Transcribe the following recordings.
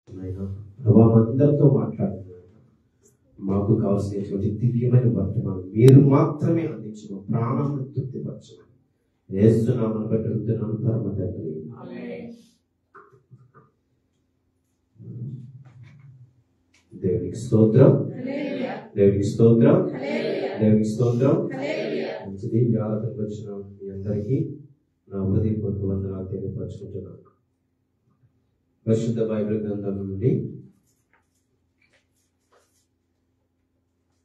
అందరితో మాట్లాడుతున్నాను. మాకు కావాల్సినటువంటి దివ్యమైన వర్తమానం మీరు మాత్రమే అందించడం, ప్రాణాలను తృప్తిపరచడం. యేసునామమున బట్టి అడుగుతున్నాను పరమ తండ్రి. దేవునికి స్తోత్రం, దేవునికి స్తోత్రం, దేవునికి స్తోత్రం. మంచిది. జాగ్రత్తకు వచ్చిన మీ అందరికీ నా హృదయపూర్వక వందనాలు తెలియపరచుకుంటున్నాను. పరిశుద్ధ బైబిల్ గ్రంథం నుండి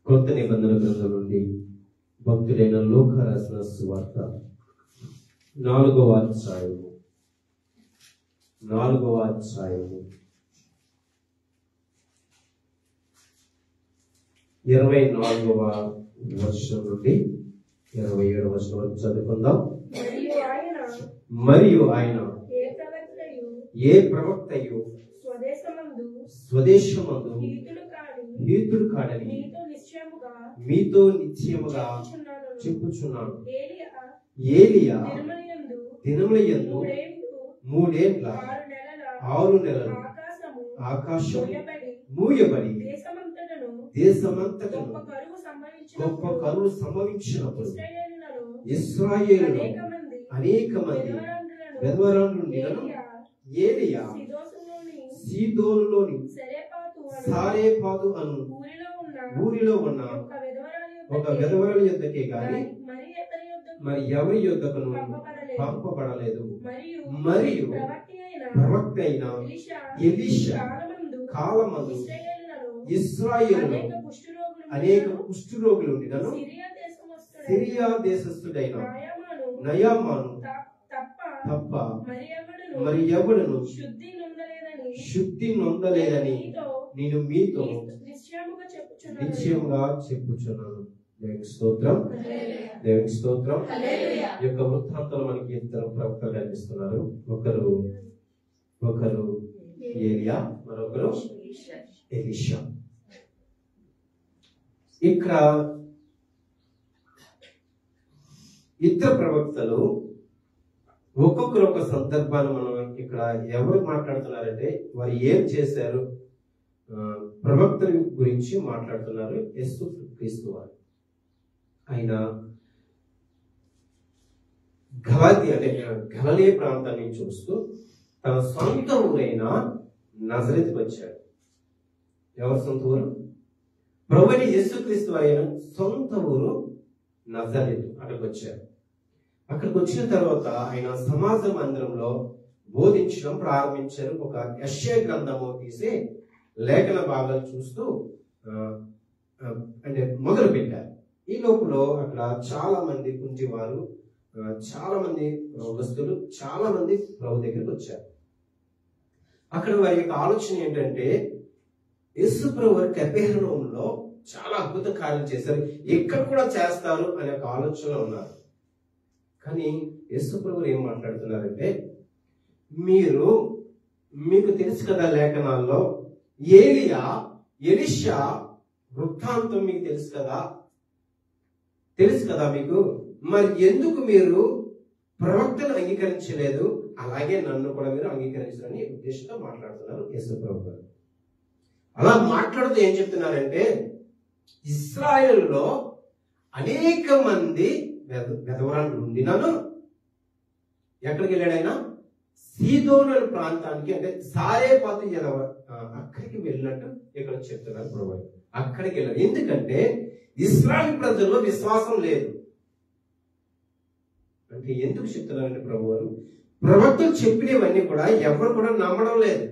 కొత్త నిబంధన గ్రంథం నుండి భక్తుడైన లూకా రాసిన సువార్త 4వ అధ్యాయము 24వ వచనం నుండి 27వ వచనం వరకు చదువుకుందాం. మరియు ఆయన ఏ ప్రవక్తయు స్వదేశమందు హీతుడు కాడని మీతో నిశ్చయముగా చెప్పుచున్నాను. ఏలియా దినములయందు 3 ఏళ్ల 6 నెలలు ఆకాశం మూయబడి దేశమంతటను గొప్ప కరువు సంభవించినప్పుడు ఇశ్రాయేలులో అనేక మంది విధవరాండ్రులను ఏలియా సీదోనులోని సారేపాతు అను ఊరిలో ఉన్న ఒక విధవరాలి యొద్దకే గాని మరి ఎవరి యొద్దకును పంపబడలేదు. మరియు ప్రవక్త అయిన ఎలీషా కాలమందు ఇశ్రాయేలులో అనేక కుష్ఠరోగులు ఉండినను సిరియా దేశస్థుడైన నయామాను తప్ప మరి ఎవడును శుద్ధి నొందలేదని నేను మీతో నిశ్చయముగా చెప్పుచున్నాను. దేవునికి స్తోత్రం, దేవునికి స్తోత్రం. ఈ యొక్క వృత్తాంతంలో మనకి 2 ప్రవక్తలు కనిపిస్తున్నారు. ఒకరు ఏలియా, మరొకరు ఎలీషా. ఇక్కడ 2 ప్రవక్తలు ఒక్కొక్కరు ఒక సందర్భాన్ని మనం ఇక్కడ ఎవరు మాట్లాడుతున్నారంటే వారు ఏం చేశారు, ప్రవక్తల గురించి మాట్లాడుతున్నారు. యేసు క్రీస్తు వారు ఆయన గలిలయ ప్రాంతాన్ని చూస్తూ తన సొంత ఊరైన నజరేతుకు వచ్చాడు. ఎవరి సొంత ఊరు? ప్రభువైన యేసుక్రీస్తు వారి సొంత ఊరు నజరేతు. అక్కడికి వచ్చారు. అక్కడికి వచ్చిన తర్వాత ఆయన సమాజ మందిరంలో బోధించడం ప్రారంభించారు. ఒక యెషయా గ్రంథము తీసి లేఖన భాగాలు చూస్తూ అంటే మొదలు పెట్టారు. ఈ లోపల అక్కడ చాలా మంది కుంటివారు, చాలా మంది రోగస్తులు, చాలా మంది ప్రభు దగ్గరికి వచ్చారు. అక్కడ వారి యొక్క ఆలోచన ఏంటంటే యేసు ప్రభు వారి కపెర్నౌములో చాలా అద్భుత కార్యాలు చేశారు, ఇక్కడ కూడా చేస్తారు అనే ఒక ఆలోచనలో ఉన్నారు. కానీ యేసు ప్రభు ఏం మాట్లాడుతున్నారంటే, మీకు తెలుసు కదా లేఖనాల్లో ఏలియా ఎలీషా వృత్తాంతం మీకు తెలుసు కదా మీకు, మరి ఎందుకు మీరు ప్రవక్తను అంగీకరించలేదు? అలాగే నన్ను కూడా మీరు అంగీకరించాలని ఉద్దేశంతో మాట్లాడుతున్నారు యేసు ప్రభు గారు. అలా మాట్లాడుతూ ఏం చెప్తున్నారంటే, ఇశ్రాయేలులో అనేక మంది విధవరాండ్రులు ఉండినను ఎక్కడికి వెళ్ళాడైనా సీదోను ప్రాంతానికి, అంటే సారేపాతు అక్కడికి వెళ్ళినట్టు ఇక్కడ చెప్తున్నారు ప్రభు. అక్కడికి వెళ్ళారు. ఎందుకంటే ఇశ్రాయేలు ప్రజల్లో విశ్వాసం లేదు. అంటే ఎందుకు చెప్తున్నారంటే ప్రభు వారు ప్రవక్తలు చెప్పినవన్నీ కూడా ఎవరు కూడా నమ్మడం లేదు.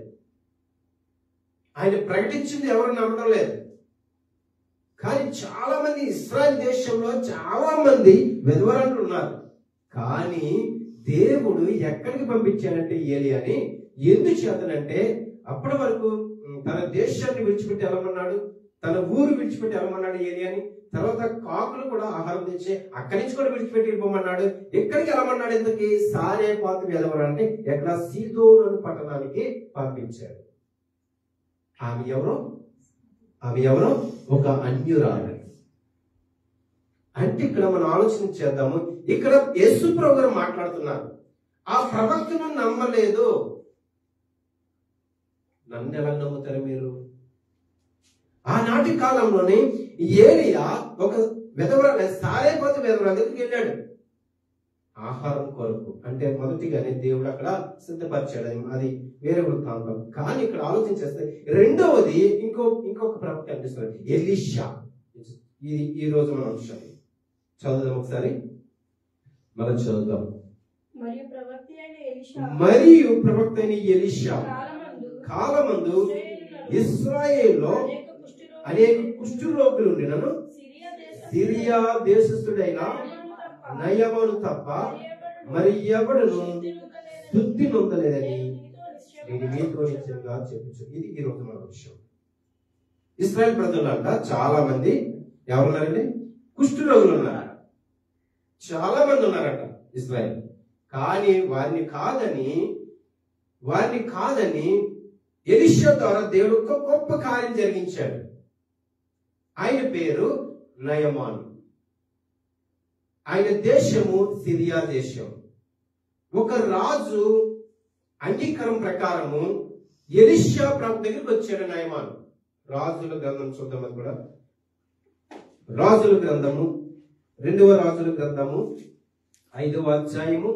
ఆయన ప్రకటించింది ఎవరు నమ్మడం లేదు. కానీ చాలా మంది ఇశ్రాయేల్ దేశంలో చాలా మంది విధవరాండ్రులు ఉన్నారు. కానీ దేవుడు ఎక్కడికి పంపించాడంటే ఏలియాని. ఎందుకు చేతనంటే అప్పటి వరకు తన దేశాన్ని విడిచిపెట్టి వెళ్ళమన్నాడు, తన ఊరు విడిచిపెట్టి వెళ్ళమన్నాడు ఏలియాని. తర్వాత కాకులు కూడా ఆహారం తెచ్చి అక్కడి నుంచి కూడా విడిచిపెట్టి వెళ్ళిపోమన్నాడు. ఎక్కడికి వెళ్ళమన్నాడు? ఎందుకు? సారేపాతు విధవరాన్ని ఎక్కడ సీదోను పట్టణానికి పంపించాడు. ఆమె ఎవరో ఒక అన్యురాలు. అంటే ఇక్కడ మనం ఆలోచన చేద్దాము. ఇక్కడ యేసు ప్రభు గారు మాట్లాడుతున్నారు, ఆ ప్రవక్తను నమ్మలేదు. నన్ను ఎలా నమ్ముతారు మీరు? ఆనాటి కాలంలోనే ఏలియా ఒక సారేపోతే విధవరాల దగ్గరికి వెళ్ళాడు ఆహారం కొరకు. అంటే మొదటిగానే దేవుడు అక్కడ సిద్ధపరిచాడు, అది వేరే వృత్తాంతం. కానీ ఇక్కడ ఆలోచించేస్తే రెండవది ఇంకొక ప్రవక్త కనిపిస్తున్నాడు, ఎలీషా. ఇది ఈ రోజు మన అంశం. చదువుదాం ఒకసారి, మనం చదువుదాం. మరియు ప్రవక్త అయిన ఎలీషా కాలమందు ఇశ్రాయేలులో అనేక కుష్ఠరోగులు ఉండినను సిరియా దేశస్థుడైన నయమాను తప్ప మరి ఎవడును శుద్ధి నొందలేదని నేను మీతో నిశ్చయంగా చెప్పుచు. ఇది ఈ రోజు మన విషయం. ఇశ్రాయేల్ ప్రజలంట చాలా మంది ఎవరున్నారండి? కుష్ఠరోగులు ఉన్నారు. చాలా మంది ఉన్నారట ఇశ్రాయేల్. కానీ వారిని కాదని ఎలీషా ద్వారా దేవుడు ఒక గొప్ప కార్యం జరిగించాడు. ఆయన పేరు నయమాను. ఆయన దేశము సిరియా దేశం. ఒక రాజు అంగీకారం ప్రకారము ఎలీషా ప్రభు దగ్గరికి వచ్చాడు నయమాను. రాజుల గ్రంథం చూద్దాం. అది కూడా రాజుల గ్రంథము 2వ రాజుల గ్రంథము 5వ అధ్యాయము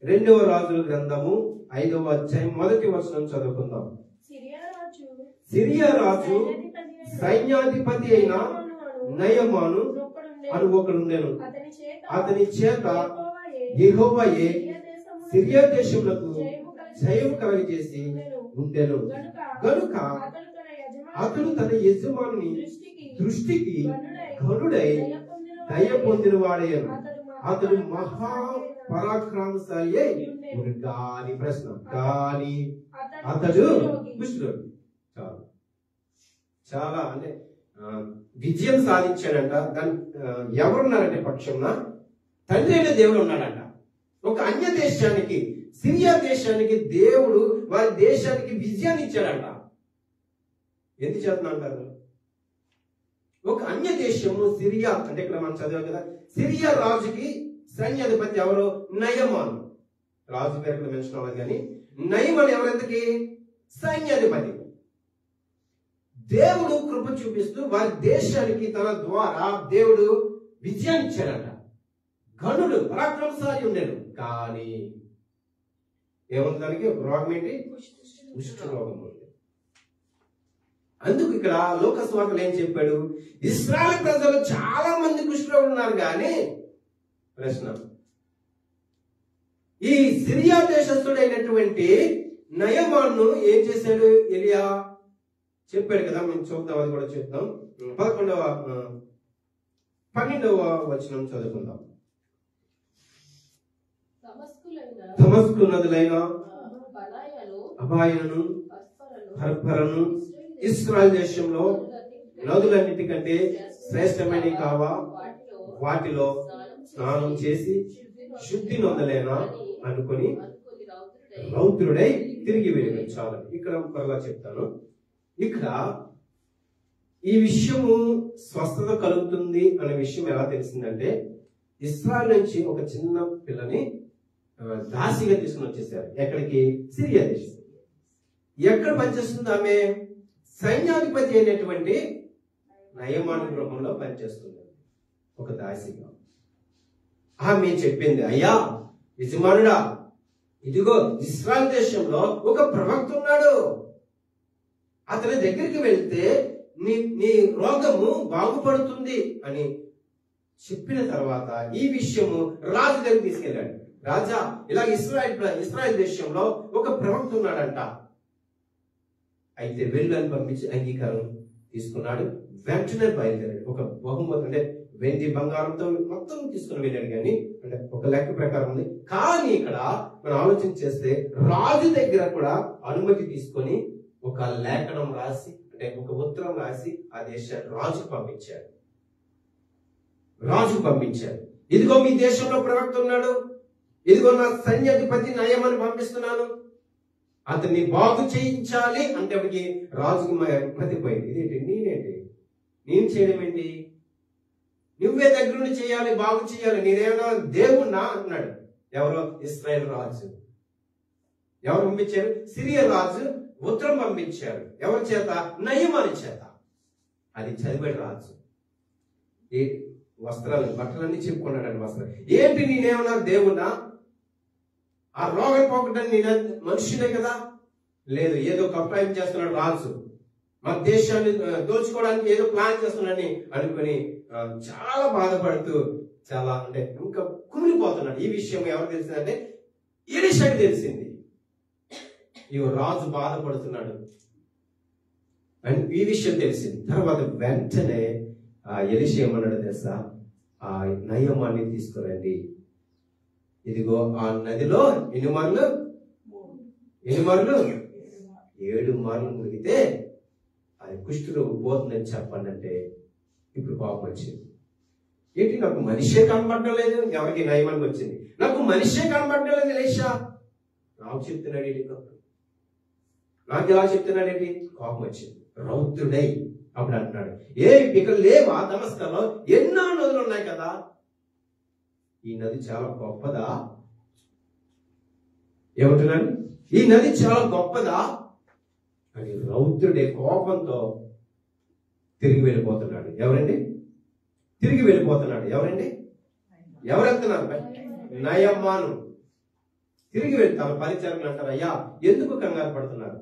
2వ రాజుల గ్రంథము 5వ అధ్యాయం 1వ వచనం చదువుకుందాం. సిరియా రాజు సైన్యాధిపతి అయిన నయమాను అని ఒకడుండెను. అతని చేత యెహోవాయే సిరియా దేశములకు జయము కలుగజేసి ఉండెను గనుక అతడు తన యజమానుని దృష్టికి ఘనుడై దయ పొందిన వాడయ్యను. అతడు మహా పరాక్రమశాలి అయి కాని ప్రశ్న కానీ అతడు కుష్ఠరోగి. చాలా అంటే విజయం సాధించాడంట. దాని ఎవరున్నారంటే పక్షంన తండ్రి అయిన దేవుడు ఉన్నాడంట. ఒక అన్య దేశానికి, సిరియా దేశానికి దేవుడు వారి దేశానికి విజయాన్ని ఇచ్చాడంట. ఎందుకు చేస్తున్నారు? ఒక అన్య దేశము సిరియా అంటే ఇక్కడ మనం చదివాం కదా, సిరియా రాజుకి సైన్యాధిపతి ఎవరు? నయమాను. రాజు పేరు ఇక్కడ మెన్షన్ అవ్వదు కానీ నయమాను ఎవరెంతకి? సైన్యాధిపతి. దేవుడు కృప చూపిస్తూ వారి దేశానికి తన ద్వారా దేవుడు విజయాన్ని ఇచ్చాడంట. ఘనుడు పరాక్రమశాలి ఉండేను. కానీ ఏముంది దానికి? రోగం ఏంటి? కుష్ఠరోగం ఉంది. అందుకు ఇక్కడ లోకస్వార్తలు ఏం చెప్పాడు? ఇశ్రాయేలు ప్రజలు చాలా మంది కుష్ఠరోగులు ఉన్నారు. కానీ ప్రశ్న, ఈ సిరియా దేశస్థుడైనటువంటి నయమాను ఏం చేశాడు? ఎలియా చెప్పాడు కదా, మేము చూద్దాం. అది కూడా చూద్దాం. 12వ వచనం చదువుకుందాం. దమస్కు నదులైన అబాయను హర్పరను ఇశ్రాయేల్ దేశంలో నదులన్నిటికంటే శ్రేష్టమైన కావా, వాటిలో స్నానం చేసి శుద్ధి నొందలేనా అనుకుని రౌద్రుడై తిరిగి వెళ్ళి. చాలా ఇక్కడ మరలా చెప్తాను. ఇక్కడ ఈ విషయము స్వస్థత కలుగుతుంది అనే విషయం ఎలా తెలిసిందంటే, ఇశ్రాయేల్ నుంచి ఒక చిన్న పిల్లని దాసిగా తీసుకుని వచ్చేసారు. ఎక్కడికి? సిరియా దేశం. ఎక్కడ పనిచేస్తుంది ఆమె? సైన్యాధిపతి అయినటువంటి నయమాను గృహంలో పనిచేస్తుంది ఒక దాసిగా. ఆమె చెప్పింది, అయ్యా యజమానుడా, ఇదిగో ఇశ్రాయేల్ దేశంలో ఒక ప్రవక్త ఉన్నాడు. అతని దగ్గరికి వెళ్తే నీ రోగము బాగుపడుతుంది అని చెప్పిన తర్వాత ఈ విషయము రాజు దగ్గరికి తీసుకెళ్ళాడు. రాజా, ఇలా ఇశ్రాయేల్ దేశంలో ఒక ప్రవక్త ఉన్నాడంట. అయితే వెళ్ళు అని పంపించి అంగీకారం తీసుకున్నాడు. వెంటనే బయలుదేరాడు. ఒక బహుమతి అంటే వెండి బంగారంతో మొత్తం తీసుకుని వెళ్ళాడు. కానీ అంటే ఒక లెక్క ప్రకారం ఉంది. కానీ ఇక్కడ మనం ఆలోచన చేస్తే రాజు దగ్గర కూడా అనుమతి తీసుకొని ఒక లేఖనం రాసి, అంటే ఒక ఉత్తరం రాసి ఆ దేశాన్ని రాజుకు పంపించాడు. ఇదిగో మీ దేశంలో ప్రవక్త ఉన్నాడు, ఇదిగో నా సైన్యాధిపతి నయమని పంపిస్తున్నాను, అతన్ని బాగు చేయించాలి అంటే అప్పటికి రాజుకి మతిపోయింది. ఇదేంటి? నేను చేయడం ఏంటి? నువ్వే దగ్గరుండి చేయాలి, బాగు చేయాలి, నేనేమన్నా దేవుణ్ణా అంటున్నాడు. ఎవరో? ఇశ్రాయేల్ రాజు. ఎవరు పంపించారు? సిరియా రాజు ఉత్తరం పంపించాడు. ఎవరి చేత? నయమాని చేత. అది చదివాడు రాజు. ఏ వస్త్రాలు, బట్టలన్నీ చెప్పుకున్నాడు. వస్త్రం ఏంటి, నేనేమన్నా దేవుడా? ఆ రోగం పోకటం నేను మనుషులే కదా? లేదు, ఏదో కప్పాయం చేస్తున్నాడు రాజు, మన దేశాన్ని దోచుకోవడానికి ఏదో ప్లాన్ చేస్తున్నాడని అనుకుని చాలా బాధపడుతూ, చాలా అంటే ఇంకా కుమిలిపోతున్నాడు. ఈ విషయం ఎవరు తెలిసిందంటే ఎలీషాకి తెలిసింది. ఇగో రాజు బాధపడుతున్నాడు అని ఈ విషయం తెలిసింది. తర్వాత వెంటనే ఎలీషా ఏమన్నాడు తెలుసా? ఆ నయమాన్ని తీసుకురండి. ఇదిగో ఆ నదిలో ఎన్ని మార్లు 7 మార్లు మునిగితే అది కుష్ఠరోగం పోతుందని చెప్పండి అంటే ఇప్పుడు కోపం వచ్చింది. ఏంటి, నాకు మనిషే కనబడటం లేదు. ఎవరికి నయమానికి వచ్చింది, నాకు మనిషే కనబడటం లేదు ఎలీషా. నాకు చెప్తున్నాడు ఏంటి, నాకు ఎలా చెప్తున్నాడు ఏంటి? కోపం వచ్చింది. రౌద్రుడై అప్పుడు అంటున్నాడు, ఇక్కడ లేవా దమస్కలో ఎన్నో నదులు ఉన్నాయి కదా, ఈ నది చాలా గొప్పదా? ఏమంటున్నాడు? ఈ నది చాలా గొప్పదా అని రౌద్రుడే కోపంతో తిరిగి వెళ్ళిపోతున్నాడు. ఎవరండి? తిరిగి వెళ్ళిపోతున్నాడు. ఎవరండి? ఎవరెళ్తున్నారు? నయమాను తిరిగి వెళ్తారు. పరిచారకులు అంటారు, అయ్యా ఎందుకు కంగారు పడుతున్నారు?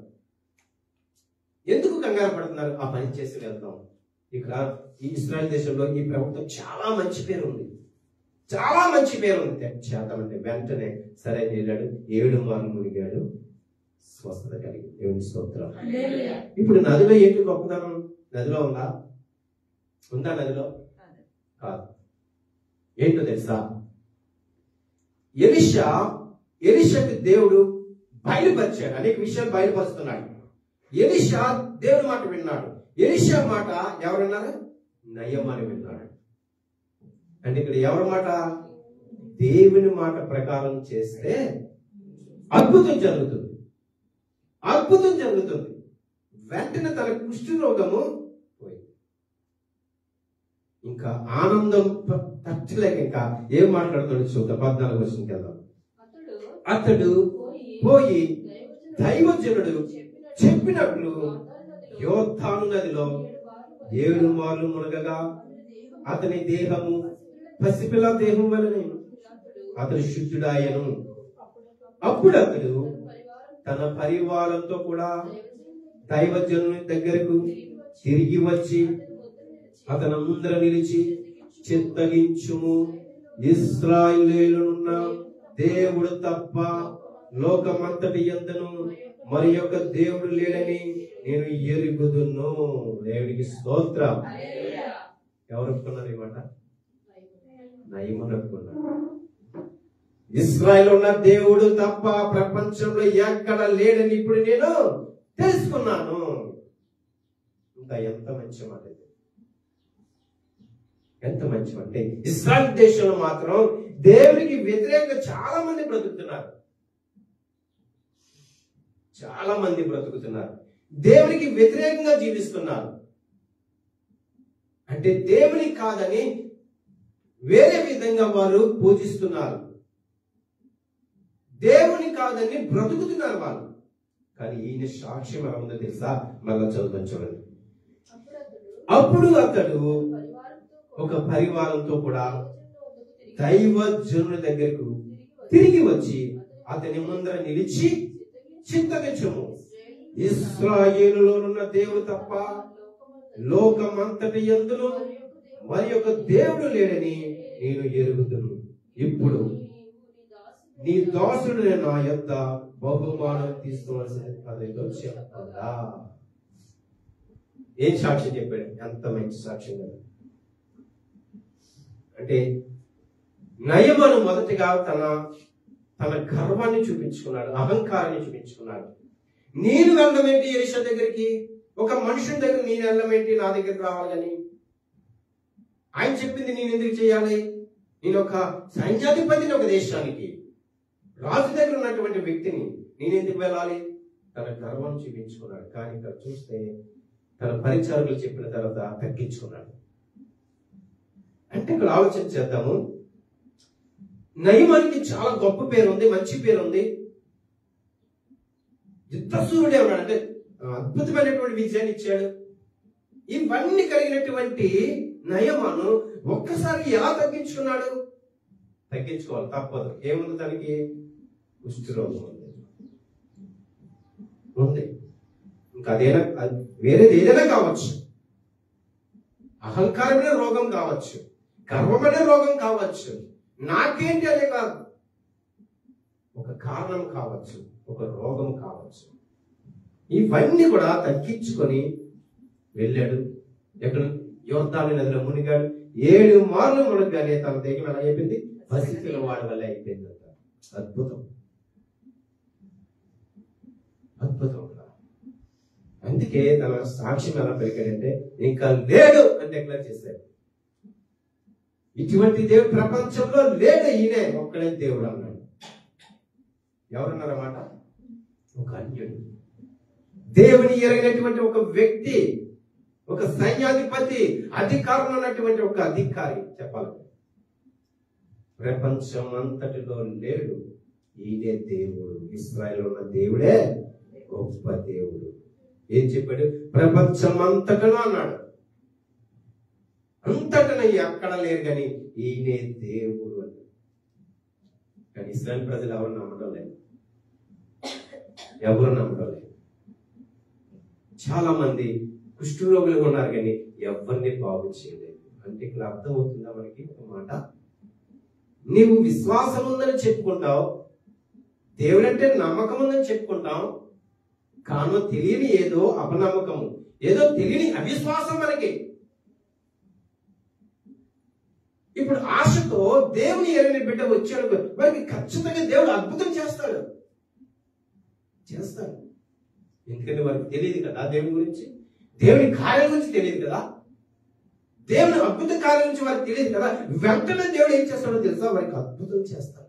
ఎందుకు కంగారు పడుతున్నారు? ఆ పని చేసి వెళ్తాం. ఇక్కడ ఈ ఇశ్రాయేల్ దేశంలో ఈ ప్రభుత్వం చాలా మంచి పేరు ఉంది, చాలా మంచి పేరు ఉంది. చేద్దామంటే వెంటనే సరే వెళ్ళాడు. 7 మార్లు మునిగాడు, స్వస్థత కలిగి. దేవుని స్తోత్రం. ఇప్పుడు నదిలో ఏంటి గొప్పదనం? నదిలో ఉందా? నదిలో కాదు. ఏంటో తెలుసా? ఎలీషాకి దేవుడు బయలుపరిచాడు, అనేక విషయాలు బయలుపరుస్తున్నాడు. ఎలీషా దేవుడి మాట విన్నాడు. ఎలీషా మాట ఎవరన్నారు? నయమాని విన్నాడు. అంటే ఇక్కడ ఎవరి మాట? దేవుని మాట ప్రకారం చేస్తే అద్భుతం జరుగుతుంది, అద్భుతం జరుగుతుంది. వెంటనే తన కుష్ఠరోగము పోయింది. ఇంకా ఆనందం తట్టలేక ఇంకా ఏం మాట్లాడుతాడు చూద్దాం. 14 వచనంకి వెళ్దాం. అతడు పోయి దైవజనుడు చెప్పినట్లు యోర్దాను నదిలో 7 మార్లు మునగగా అతని దేహము పసిపిల్ల దేహం వలనే అతడు శుద్ధుడాయను. అప్పుడు అతడు తన పరివారంతో కూడా దైవజనుని దగ్గరకు తిరిగి వచ్చి అతను ముందర నిలిచి, చిత్తగించుము, ఇశ్రాయేలున్న దేవుడు తప్ప లోకమంతటి యందును మరి యొక్క దేవుడు లేడని నేను ఎరుగుదును. దేవుడికి స్తోత్రం. ఎవరు ఒప్పుకున్నారు ఈ మాట? నయమాను ఒప్పుకున్నాడు. ఇశ్రాయేల్ ఉన్న దేవుడు తప్ప ప్రపంచంలో ఎక్కడ లేడని ఇప్పుడు నేను తెలుసుకున్నాను. ఇంకా ఎంత మంచి మాట, ఎంత మంచి మాట. ఇశ్రాయేల్ దేశంలో మాత్రం దేవునికి వ్యతిరేకంగా చాలా మంది బ్రతుకుతున్నారు, చాలా మంది బ్రతుకుతున్నారు, దేవునికి వ్యతిరేకంగా జీవిస్తున్నారు. అంటే దేవుని కాదని వేరే విధంగా వారు పూజిస్తున్నారు, దేవుని కాదని బ్రతుకుతున్నారు వాళ్ళు. కానీ ఈయన సాక్ష్యం ఎలా ఉందో తెలుసా? మళ్ళా చదువుతాను చూడండి. అప్పుడు అతడు ఒక పరివారంతో కూడా దైవజనుని దగ్గరకు తిరిగి వచ్చి అతని ముందర నిలిచి, చింతగించుము, ఇశ్రాయేలులోనున్న దేవుడు తప్ప లోకమంతటి యందును మరి యొక్క దేవుడు లేడని నేను ఎరుగుదును. ఇప్పుడు నీ దాసుడు నా యొద్ద బహుమానం తీసుకోవాల్సింది అదేదో చెప్పదా? ఏం సాక్ష్యం చెప్పాడు? ఎంత మంచి సాక్ష్యం కదా. అంటే నయమాను మొదటిగా తన గర్వాన్ని చూపించుకున్నాడు, అహంకారాన్ని చూపించుకున్నాడు. నేను వెళ్ళడం ఏంటి ఎలీషా దగ్గరికి? ఒక మనుషుని దగ్గర నేను వెళ్ళడం ఏంటి? నా దగ్గరికి రావాలని ఆయన చెప్పింది నేను ఎందుకు చేయాలి? నేను ఒక సైన్యాధిపతిని, ఒక దేశానికి రాజు దగ్గర ఉన్నటువంటి వ్యక్తిని నేను ఎందుకు వెళ్ళాలి? తన గర్వం చూపించుకున్నాడు. కానీ ఇక్కడ చూస్తే తన పరిచారకులు చెప్పిన తర్వాత తగ్గించుకున్నాడు. అంటే ఇక్కడ ఆలోచన చేద్దాము. నయమానికి చాలా గొప్ప పేరు ఉంది, మంచి పేరు ఉంది, యుద్ధసూరుడే ఉన్నాడు. అంటే అద్భుతమైనటువంటి విజయాన్ని ఇచ్చాడు. ఇవన్నీ కలిగినటువంటి నయమాను ఒక్కసారి ఎలా తగ్గించుకున్నాడు? తగ్గించుకోవాలి, తప్పదు. ఏముంది దానికి? కుష్ఠరోగం ఉంది. ఇంకా అదేనా, వేరేది ఏదైనా కావచ్చు, అహంకారమైన రోగం కావచ్చు, గర్వమైన రోగం కావచ్చు, నాకేంటి అనే కాదు, ఒక కారణం కావచ్చు, ఒక రోగం కావచ్చు. ఇవన్నీ కూడా తగ్గించుకొని వెళ్ళాడు. ఎక్కడ? యోర్దాను నదిలో మునిగాడు. 7 మార్లు మునగానే తన దేహం ఎలా అయిపోయింది? పసిపిల్లవాడి వల్ల అయిపోయింది. అద్భుతం, అద్భుతం. అందుకే తన సాక్ష్యం ఎలా పెరిగాడంటే, ఇంకా లేడు అని డిక్లేర్ చేశాడు. ఇటువంటి దేవుడు ప్రపంచంలో లేడు, ఈయనే ఒక్కడే దేవుడు అన్నాడు. ఎవరన్నారన్నమాట? ఒక అన్యుడు, దేవుని ఎరగినటువంటి ఒక వ్యక్తి, ఒక సైన్యాధిపతి, అధికారంలో ఉన్నటువంటి ఒక అధికారి చెప్పాలి. ప్రపంచం అంతటిలో లేడు, ఈయనే దేవుడు. ఇశ్రాయేలులో ఉన్న దేవుడే గొప్ప దేవుడు. ఏం చెప్పాడు? ప్రపంచం అంతటను అన్నాడు. అంతటను ఎక్కడ లేరు కానీ ఈయనే దేవుడు అన్నాడు. కానీ ఇశ్రాయేలు ప్రజలు ఎవరు నమ్మడం లేదు, ఎవరు నమ్మడం లేదు. చాలా మంది కుష్ఠరోగులుగా ఉన్నారు కానీ ఎవరిని బాగు చేయలేదు. అంటే ఇక్కడ అర్థం అవుతుందా మనకి ఒక మాట? నీవు విశ్వాసం ఉందని చెప్పుకుంటావు, దేవుడంటే నమ్మకం ఉందని చెప్పుకుంటాం, కాను తెలియని ఏదో అపనమ్మకము, ఏదో తెలియని అవిశ్వాసం మనకి. ఇప్పుడు ఆశతో దేవుని ఎరగని బిడ్డ వచ్చాడు, వారికి ఖచ్చితంగా దేవుడు అద్భుతం చేస్తాడు. ఎందుకంటే వారికి తెలియదు కదా దేవుని గురించి, దేవుని కార్యం గురించి తెలియదు కదా, దేవుని అద్భుత కార్యం గురించి వారికి తెలియదు కదా. వెంటనే దేవుడు ఏం చేస్తాడో తెలుసా? వారికి అద్భుతం చేస్తాడు.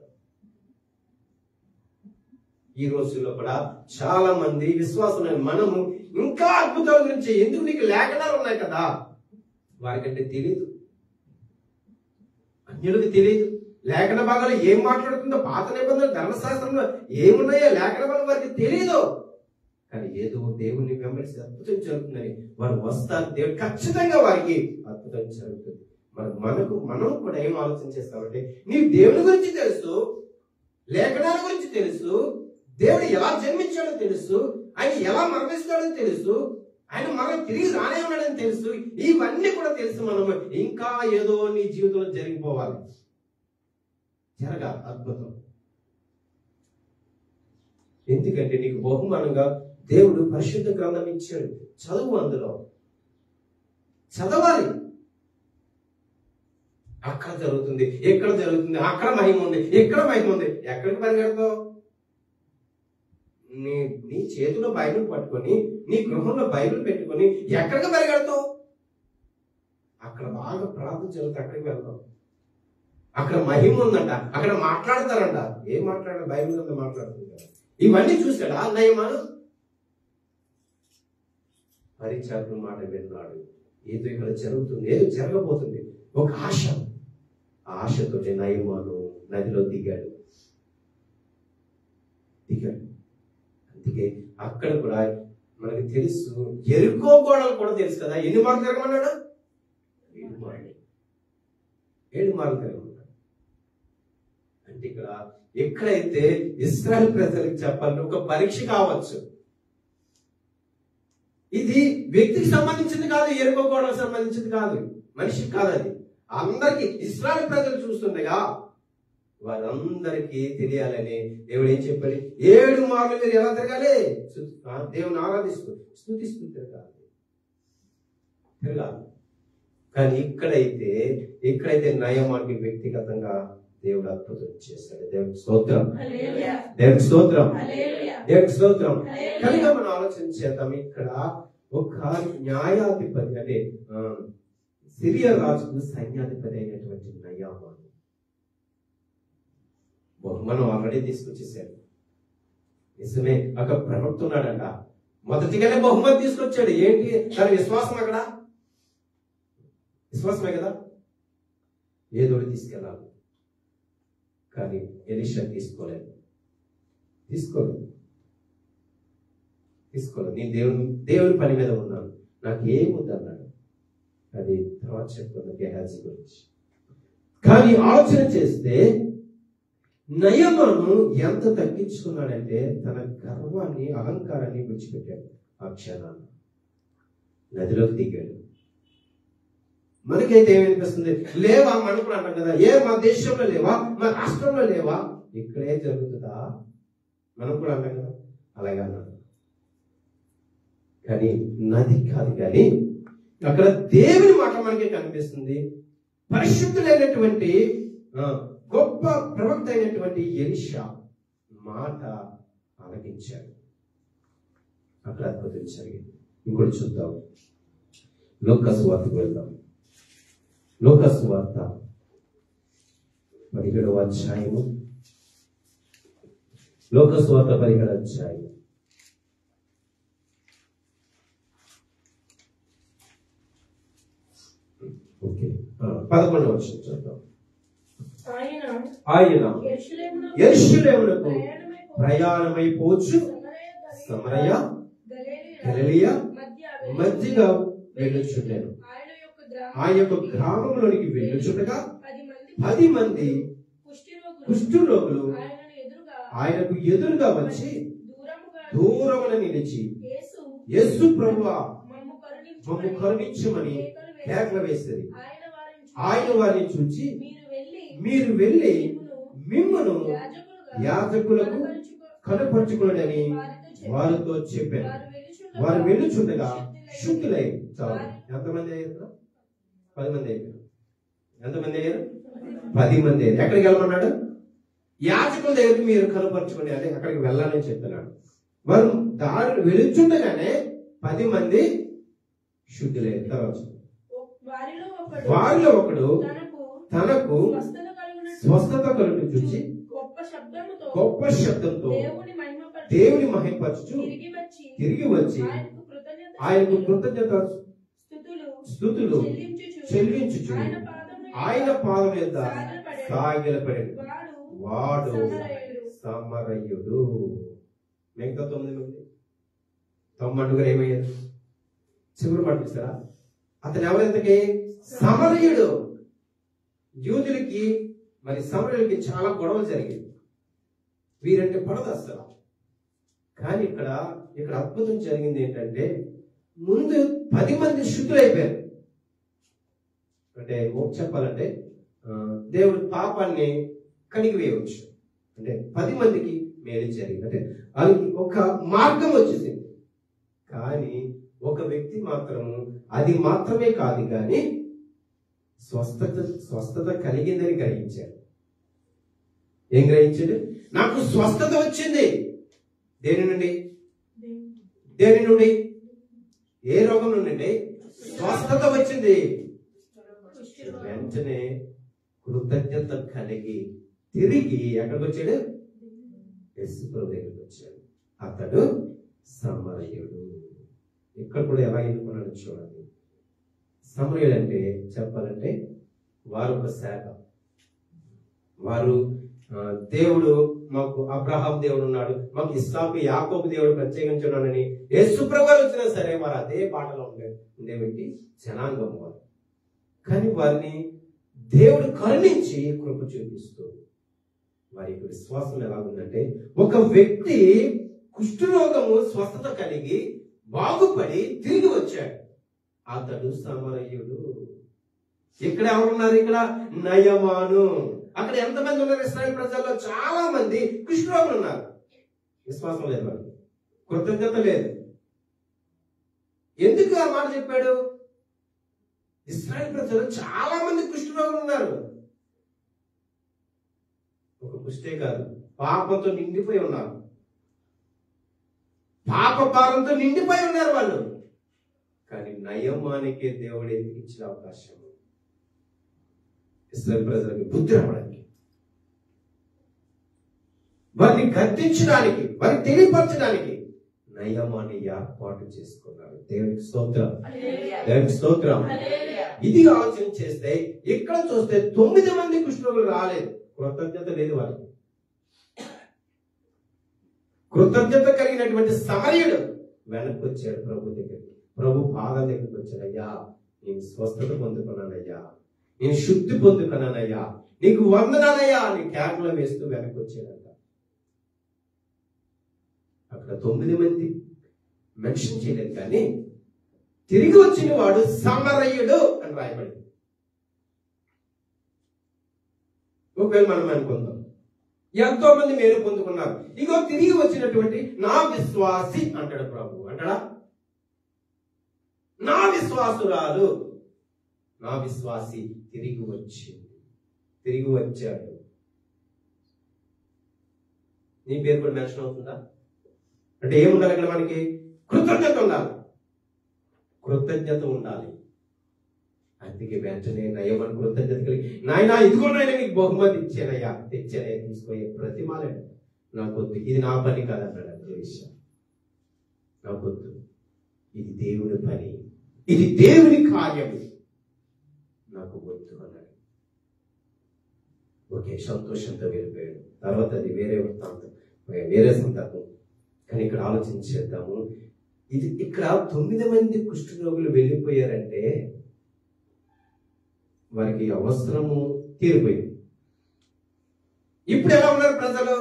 ఈ రోజుల్లో కూడా చాలా మంది విశ్వాసం, మనము ఇంకా అద్భుతాల గురించి, ఎందుకు నీకు లేఖనాలు ఉన్నాయి కదా, వారికంటే తెలియదు, అన్యులకు తెలియదు. లేఖన భాగాలు ఏం మాట్లాడుతుందో, పాత నిబంధనలు ధర్మశాస్త్రంలో ఏమున్నాయో లేఖన భాగం వారికి తెలియదు. కానీ ఏదో దేవుని వెంబడిస్తే అద్భుతం జరుగుతుందని వారు వస్తారు. దేవుడు ఖచ్చితంగా వారికి అద్భుతం జరుగుతుంది. మనం కూడా ఏం ఆలోచన చేస్తామంటే, నీవు దేవుని గురించి తెలుసు, లేఖనాల గురించి తెలుసు, దేవుడు ఎలా జన్మించాడో తెలుసు, ఆయన ఎలా మరణిస్తాడో తెలుసు, ఆయన మనం తిరిగి రానే ఉన్నాడని తెలుసు. ఇవన్నీ కూడా తెలుసు. మనం ఇంకా ఏదో నీ జీవితంలో జరిగిపోవాలి, జరగాలి అద్భుతం. ఎందుకంటే నీకు బహుమానంగా దేవుడు పరిశుద్ధ గ్రంథం ఇచ్చాడు. చదువు, అందులో చదవాలి. అక్కడ జరుగుతుంది, ఎక్కడ జరుగుతుంది, అక్కడ మహిమ ఉంది, ఎక్కడ మహిమ ఉంది. ఎక్కడికి పరిగెడతావు? నీ చేతిలో బైబిల్ పట్టుకొని, నీ గృహంలో బైబిల్ పెట్టుకొని ఎక్కడికి పరిగెడతావు? అక్కడ బాగా ప్రార్థన జరుగుతుంది, అక్కడికి వెళ్తావు. అక్కడ మహిమ ఉందంట, అక్కడ మాట్లాడతారంట. ఏం మాట్లాడారు? బైబిల్ అంతా మాట్లాడుతుంది కదా. ఇవన్నీ చూసాడా నయమాను? పరిచారకుల మాట విన్నాడు. ఏదో ఇక్కడ జరుగుతుంది, ఏదో జరగబోతుంది, ఒక ఆశ. ఆ ఆశతో నయమాను నదిలో దిగాడు. అందుకే అక్కడ కూడా మనకి తెలుసు, ఎరుకో గోడలు కూడా తెలుసు కదా. ఎన్ని మార్లు తిరగమన్నాడు? 7 మార్లు తిరగమన్నాడు. అంటే ఇక్కడ ఎక్కడైతే ఇశ్రాయేలు ప్రజలకు చెప్పాలంటే ఒక పరీక్ష కావచ్చు. ఇది వ్యక్తికి సంబంధించింది కాదు, ఎరుకో గోడలకు సంబంధించింది కాదు, మనిషికి కాదు. అది అందరికి ఇశ్రాయేలు ప్రజలు చూస్తుండగా వారందరికీ తెలియాలని దేవుడు ఏం చెప్పాలి? 7 మార్లు మీరు ఎలా తిరగాలి? దేవుని ఆరాధిస్తూ స్తుతిస్తూ తిరగాలి. కానీ ఇక్కడైతే నయమానికి వ్యక్తిగతంగా దేవుడు అద్భుతం చేశాడు. దేవునికి స్తోత్రం, దేవునికి స్తోత్రం, దేవునికి స్తోత్రం. కనుక మనం ఆలోచన చేద్దాం. ఇక్కడ ఒక న్యాయాధిపతి, అంటే సిరియా రాజుకు సైన్యాధిపతి అయినటువంటి నయమాను బహుమానం ఆల్రెడీ తీసుకొచ్చేసాడు. నిజమే, అక్కడ ప్రవక్త ఉన్నాడంట. మొదటిగానే బహుమతి తీసుకొచ్చాడు. ఏంటి? తన విశ్వాసం. అక్కడ విశ్వాసమే కదా. ఏదోటి తీసుకెళ్ళాలి. కానీ ఎలీషా తీసుకోలేదు. తీసుకోలేదు. నేను దేవుని పని మీద ఉన్నాను, నాకు ఏముంది అన్నాడు. అది తర్వాత చెప్తుంది గెహాజీ గురించి. కానీ ఆలోచన చేస్తే నయమాను ఎంత తగ్గించుకున్నాడంటే తన గర్వాన్ని, అహంకారాన్ని విడిచిపెట్టాడు. ఆ క్షణాన్ని నదిలోకి దిగాడు. మనకైతే ఏమనిపిస్తుంది, లేవా మనం కూడా అంటాం కదా, మా దేశంలో లేవా, మా రాష్ట్రంలో లేవా, ఇక్కడే జరుగుతుందా మనం కూడా అంటాం కదా, అలాగే అన్నాడు. కానీ నది కాదు, కానీ అక్కడ దేవుని మాట మనకి కనిపిస్తుంది. పరిశుద్ధులైనటువంటి గొప్ప ప్రవక్త అయినటువంటి ఎలీషా మాట ఆలకించాడు. అక్కడ అద్భుతం జరిగింది. ఇంకోటి చూద్దాం, లూకా సువార్తకు వెళ్దాం. లూకా సువార్త 17వ అధ్యాయము. లూకా సువార్త 17వ అధ్యాయం. ఓకే, 11వ వచనం చూద్దాం. ఆయన యెరూషలేమునకు ప్రయాణమైపోవచ్చు సమరయ గలిలయ మధ్యగా వెళ్ళుచుండెను. ఆయన యొక్క గ్రామంలోనికి వెళ్ళుచుండగా 10 మంది కుష్ఠరోగులు ఆయనకు ఎదురుగా వచ్చి దూరమున నిలిచి, యేసు ప్రభువా మమ్ము కరుణించమని కేకలు వేసేది. ఆయన వారిని చూచి, మీరు వెళ్ళి మిమ్మను యాజకులకు కనపరుచుకోడని వారితో చెప్పారు. వారు వెళ్ళుచుండగా శుద్ధులై, ఎంతమంది అయ్యారు? 10 మంది అయ్యారు. ఎంతమంది అయ్యారు? 10 మంది అయ్యారు. ఎక్కడికి వెళ్ళమన్నాడు? యాజకుల దగ్గరికి మీరు కనపరుచుకోండి, అదే అక్కడికి వెళ్ళాలని చెప్తున్నాడు. వారు దారిని వెళుచుండగానే 10 మంది శుద్ధులయ్యారు. తర్వాత వారిలో ఒకడు తనకు స్వస్థత కలుగు చూచి గొప్ప శబ్దంతో దేవుని మహిమపరచుచు తిరిగి వచ్చి ఆయనకు కృతజ్ఞత స్తుతులు చెల్లించుచు ఆయన పాదం యొద్ద సాగిలపడెను. వాడు సమరయుడు. మిగతా 9 మంది 9 ఏమయ్యారు? చివరి మాట చూసారా? అతను ఎవరింతకి? సమరయుడు. యూదులకి మరి సమరయులకి చాలా గొడవలు జరిగింది. వీరంటే పడదు అసలు. కానీ ఇక్కడ అద్భుతం జరిగింది ఏంటంటే, ముందు 10 మంది శుద్ధులైపోయారు. అంటే చెప్పాలంటే దేవుడు పాపాన్ని కడిగి వేయవచ్చు. అంటే 10 మందికి మేలు జరిగింది. అంటే వాళ్ళకి ఒక మార్గం వచ్చేసింది. కానీ ఒక వ్యక్తి మాత్రము అది మాత్రమే కాదు, కానీ స్వస్థత కలిగిందని గ్రహించాడు. ఏం గ్రహించాడు? నాకు స్వస్థత వచ్చింది. దేని నుండి? ఏ రోగం నుండి? స్వస్థత వచ్చింది. వెంటనే కృతజ్ఞత కలిగి తిరిగి ఎక్కడికి వచ్చాడు? యేసు ప్రభు దగ్గరికి వచ్చాడు. అతడు సమరయుడు. ఇక్కడ కూడా ఎలా ఎన్నుకున్నాడు చూడండి. సమరయుడు అంటే చెప్పాలంటే వారు ఒక శాఖ. వారు దేవుడు మాకు అబ్రహాం దేవుడు ఉన్నాడు, మాకు ఇస్సాకు యాకోబు దేవుడు ప్రత్యేకించున్నాడని యేసు ప్రభు వచ్చినా సరే వారు అదే పాటలో ఉండేవంటి జనాంగం వారు. కానీ వారిని దేవుడు కరుణించి కృప చూపిస్తూ వారి యొక్క విశ్వాసం ఎలా ఉందంటే, ఒక వ్యక్తి కుష్ఠరోగము స్వస్థత కలిగి బాగుపడి తిరిగి వచ్చాడు. అతడు సమరయుడు. ఇక్కడ ఎవరున్నారు? ఇక్కడ నయమాను. అక్కడ ఎంతమంది ఉన్నారు? ఇశ్రాయేలు ప్రజల్లో చాలా మంది కుష్ఠరోగులు ఉన్నారు. విశ్వాసం లేదు, వాళ్ళు కృతజ్ఞత లేదు. ఎందుకు ఆ మాట చెప్పాడు? ఇశ్రాయేలు ప్రజలు చాలా మంది కుష్ఠరోగులు ఉన్నారు. ఒక కుష్టే కాదు, పాపంతో నిండిపోయి ఉన్నారు. పాప భారంతో నిండిపోయి ఉన్నారు వాళ్ళు. కానీ నయమానికే దేవుడు ఎందుకు ఇచ్చిన అవకాశం? ఇశ్రాయేలు ప్రజలకు బుద్ధి రావడానికి, వారిని గద్దించడానికి, వారిని తెలియపరచడానికి నయమాన్ని ఏర్పాటు చేసుకున్నాడు. దేవునికి స్తోత్రం, దేవునికి స్తోత్రం. ఇది ఆలోచన చేస్తే ఇక్కడ చూస్తే 9 మంది కుష్ఠరోగులు రాలేదు. కృతజ్ఞత లేదు వాళ్ళకి. కృతజ్ఞత కలిగినటువంటి సమరయుడు వెనక్కి వచ్చాడు ప్రభు దగ్గరికి. ప్రభు పాదాల దగ్గరికి వచ్చాడు. అయ్యా, నేను స్వస్థత పొందుకున్నానయ్యా, నేను శుద్ధి పొందుకున్నానయ్యా, నీకు వందనాలయ్యా అని కేకలు వేస్తూ వెనక్కి వచ్చాడంట. అక్కడ 9 మంది మెన్షన్ చేయలేదు, కానీ తిరిగి వచ్చిన వాడు సమరయుడు అని రాయబడింది. ఒకవేళ మనం అనుకుందాం, ఎంతో మంది మేలు పొందుకున్నారు, ఇగో తిరిగి వచ్చినటువంటి నా విశ్వాసి అంటాడు ప్రభు. అంటాడా? నా విశ్వాసురాలు, నా విశ్వాసి తిరిగి వచ్చాడు. నీ పేరు కూడా మెన్షన్ అవుతుందా? అంటే ఏముండాలి ఇక్కడ మనకి? కృతజ్ఞత ఉండాలి. అందుకే వెంటనే నయమని కృతజ్ఞత కలిగి, నాయనా ఇదిగో నాయన నీకు బహుమతి తెచ్చానయ్యా, తీసుకోయే ప్రతిమాలండి, నాకొద్దు, ఇది నా పని కాదన్నాడు. అంతే విషయం, నాకొద్దు, ఇది దేవుని పని, ఇది దేవుని కార్యము, నాకు వద్దు అన్నాడు. ఓకే, సంతోషంతో వెళ్ళిపోయాడు. తర్వాత అది వేరే వృత్తాంతం, వేరే సందర్భం. కానీ ఇక్కడ ఆలోచించేద్దాము. ఇది ఇక్కడ 9 మంది కుష్ఠరోగులు వెళ్ళిపోయారంటే వారికి అవసరము తీరిపోయింది. ఇప్పుడు ఎలా ఉన్నారు ప్రజలు?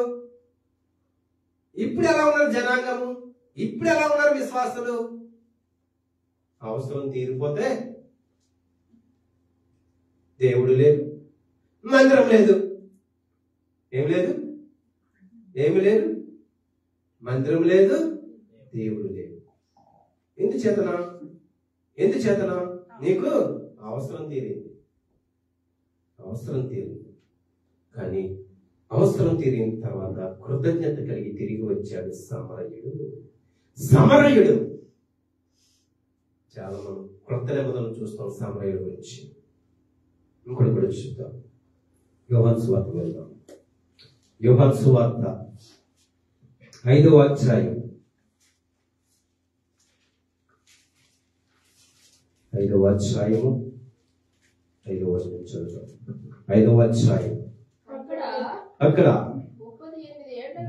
ఇప్పుడు ఎలా ఉన్నారు జనాంగము? ఇప్పుడు ఎలా ఉన్నారు విశ్వాసులు? అవసరం తీరిపోతే దేవుడు లేదు, మందిరం లేదు, ఏమి లేదు, మందిరం లేదు, దేవుడు లేదు. ఎందుచేతనా? నీకు అవసరం తీరింది. కానీ అవసరం తీరిన తర్వాత కృతజ్ఞత కలిగి తిరిగి వచ్చాడు సమరయుడు. చాలా మనం క్రొత్త నిబంధనలు చూస్తాం సమరయుడు గురించి. ఇంకోటి కూడా చూద్దాం. యోహాను సువార్త వెళ్దాం. యోహాను సువార్త 5వ అధ్యాయం 5వ అధ్యాయము 5వ వచనం చదువుతాం. 5వ అధ్యాయం. అక్కడ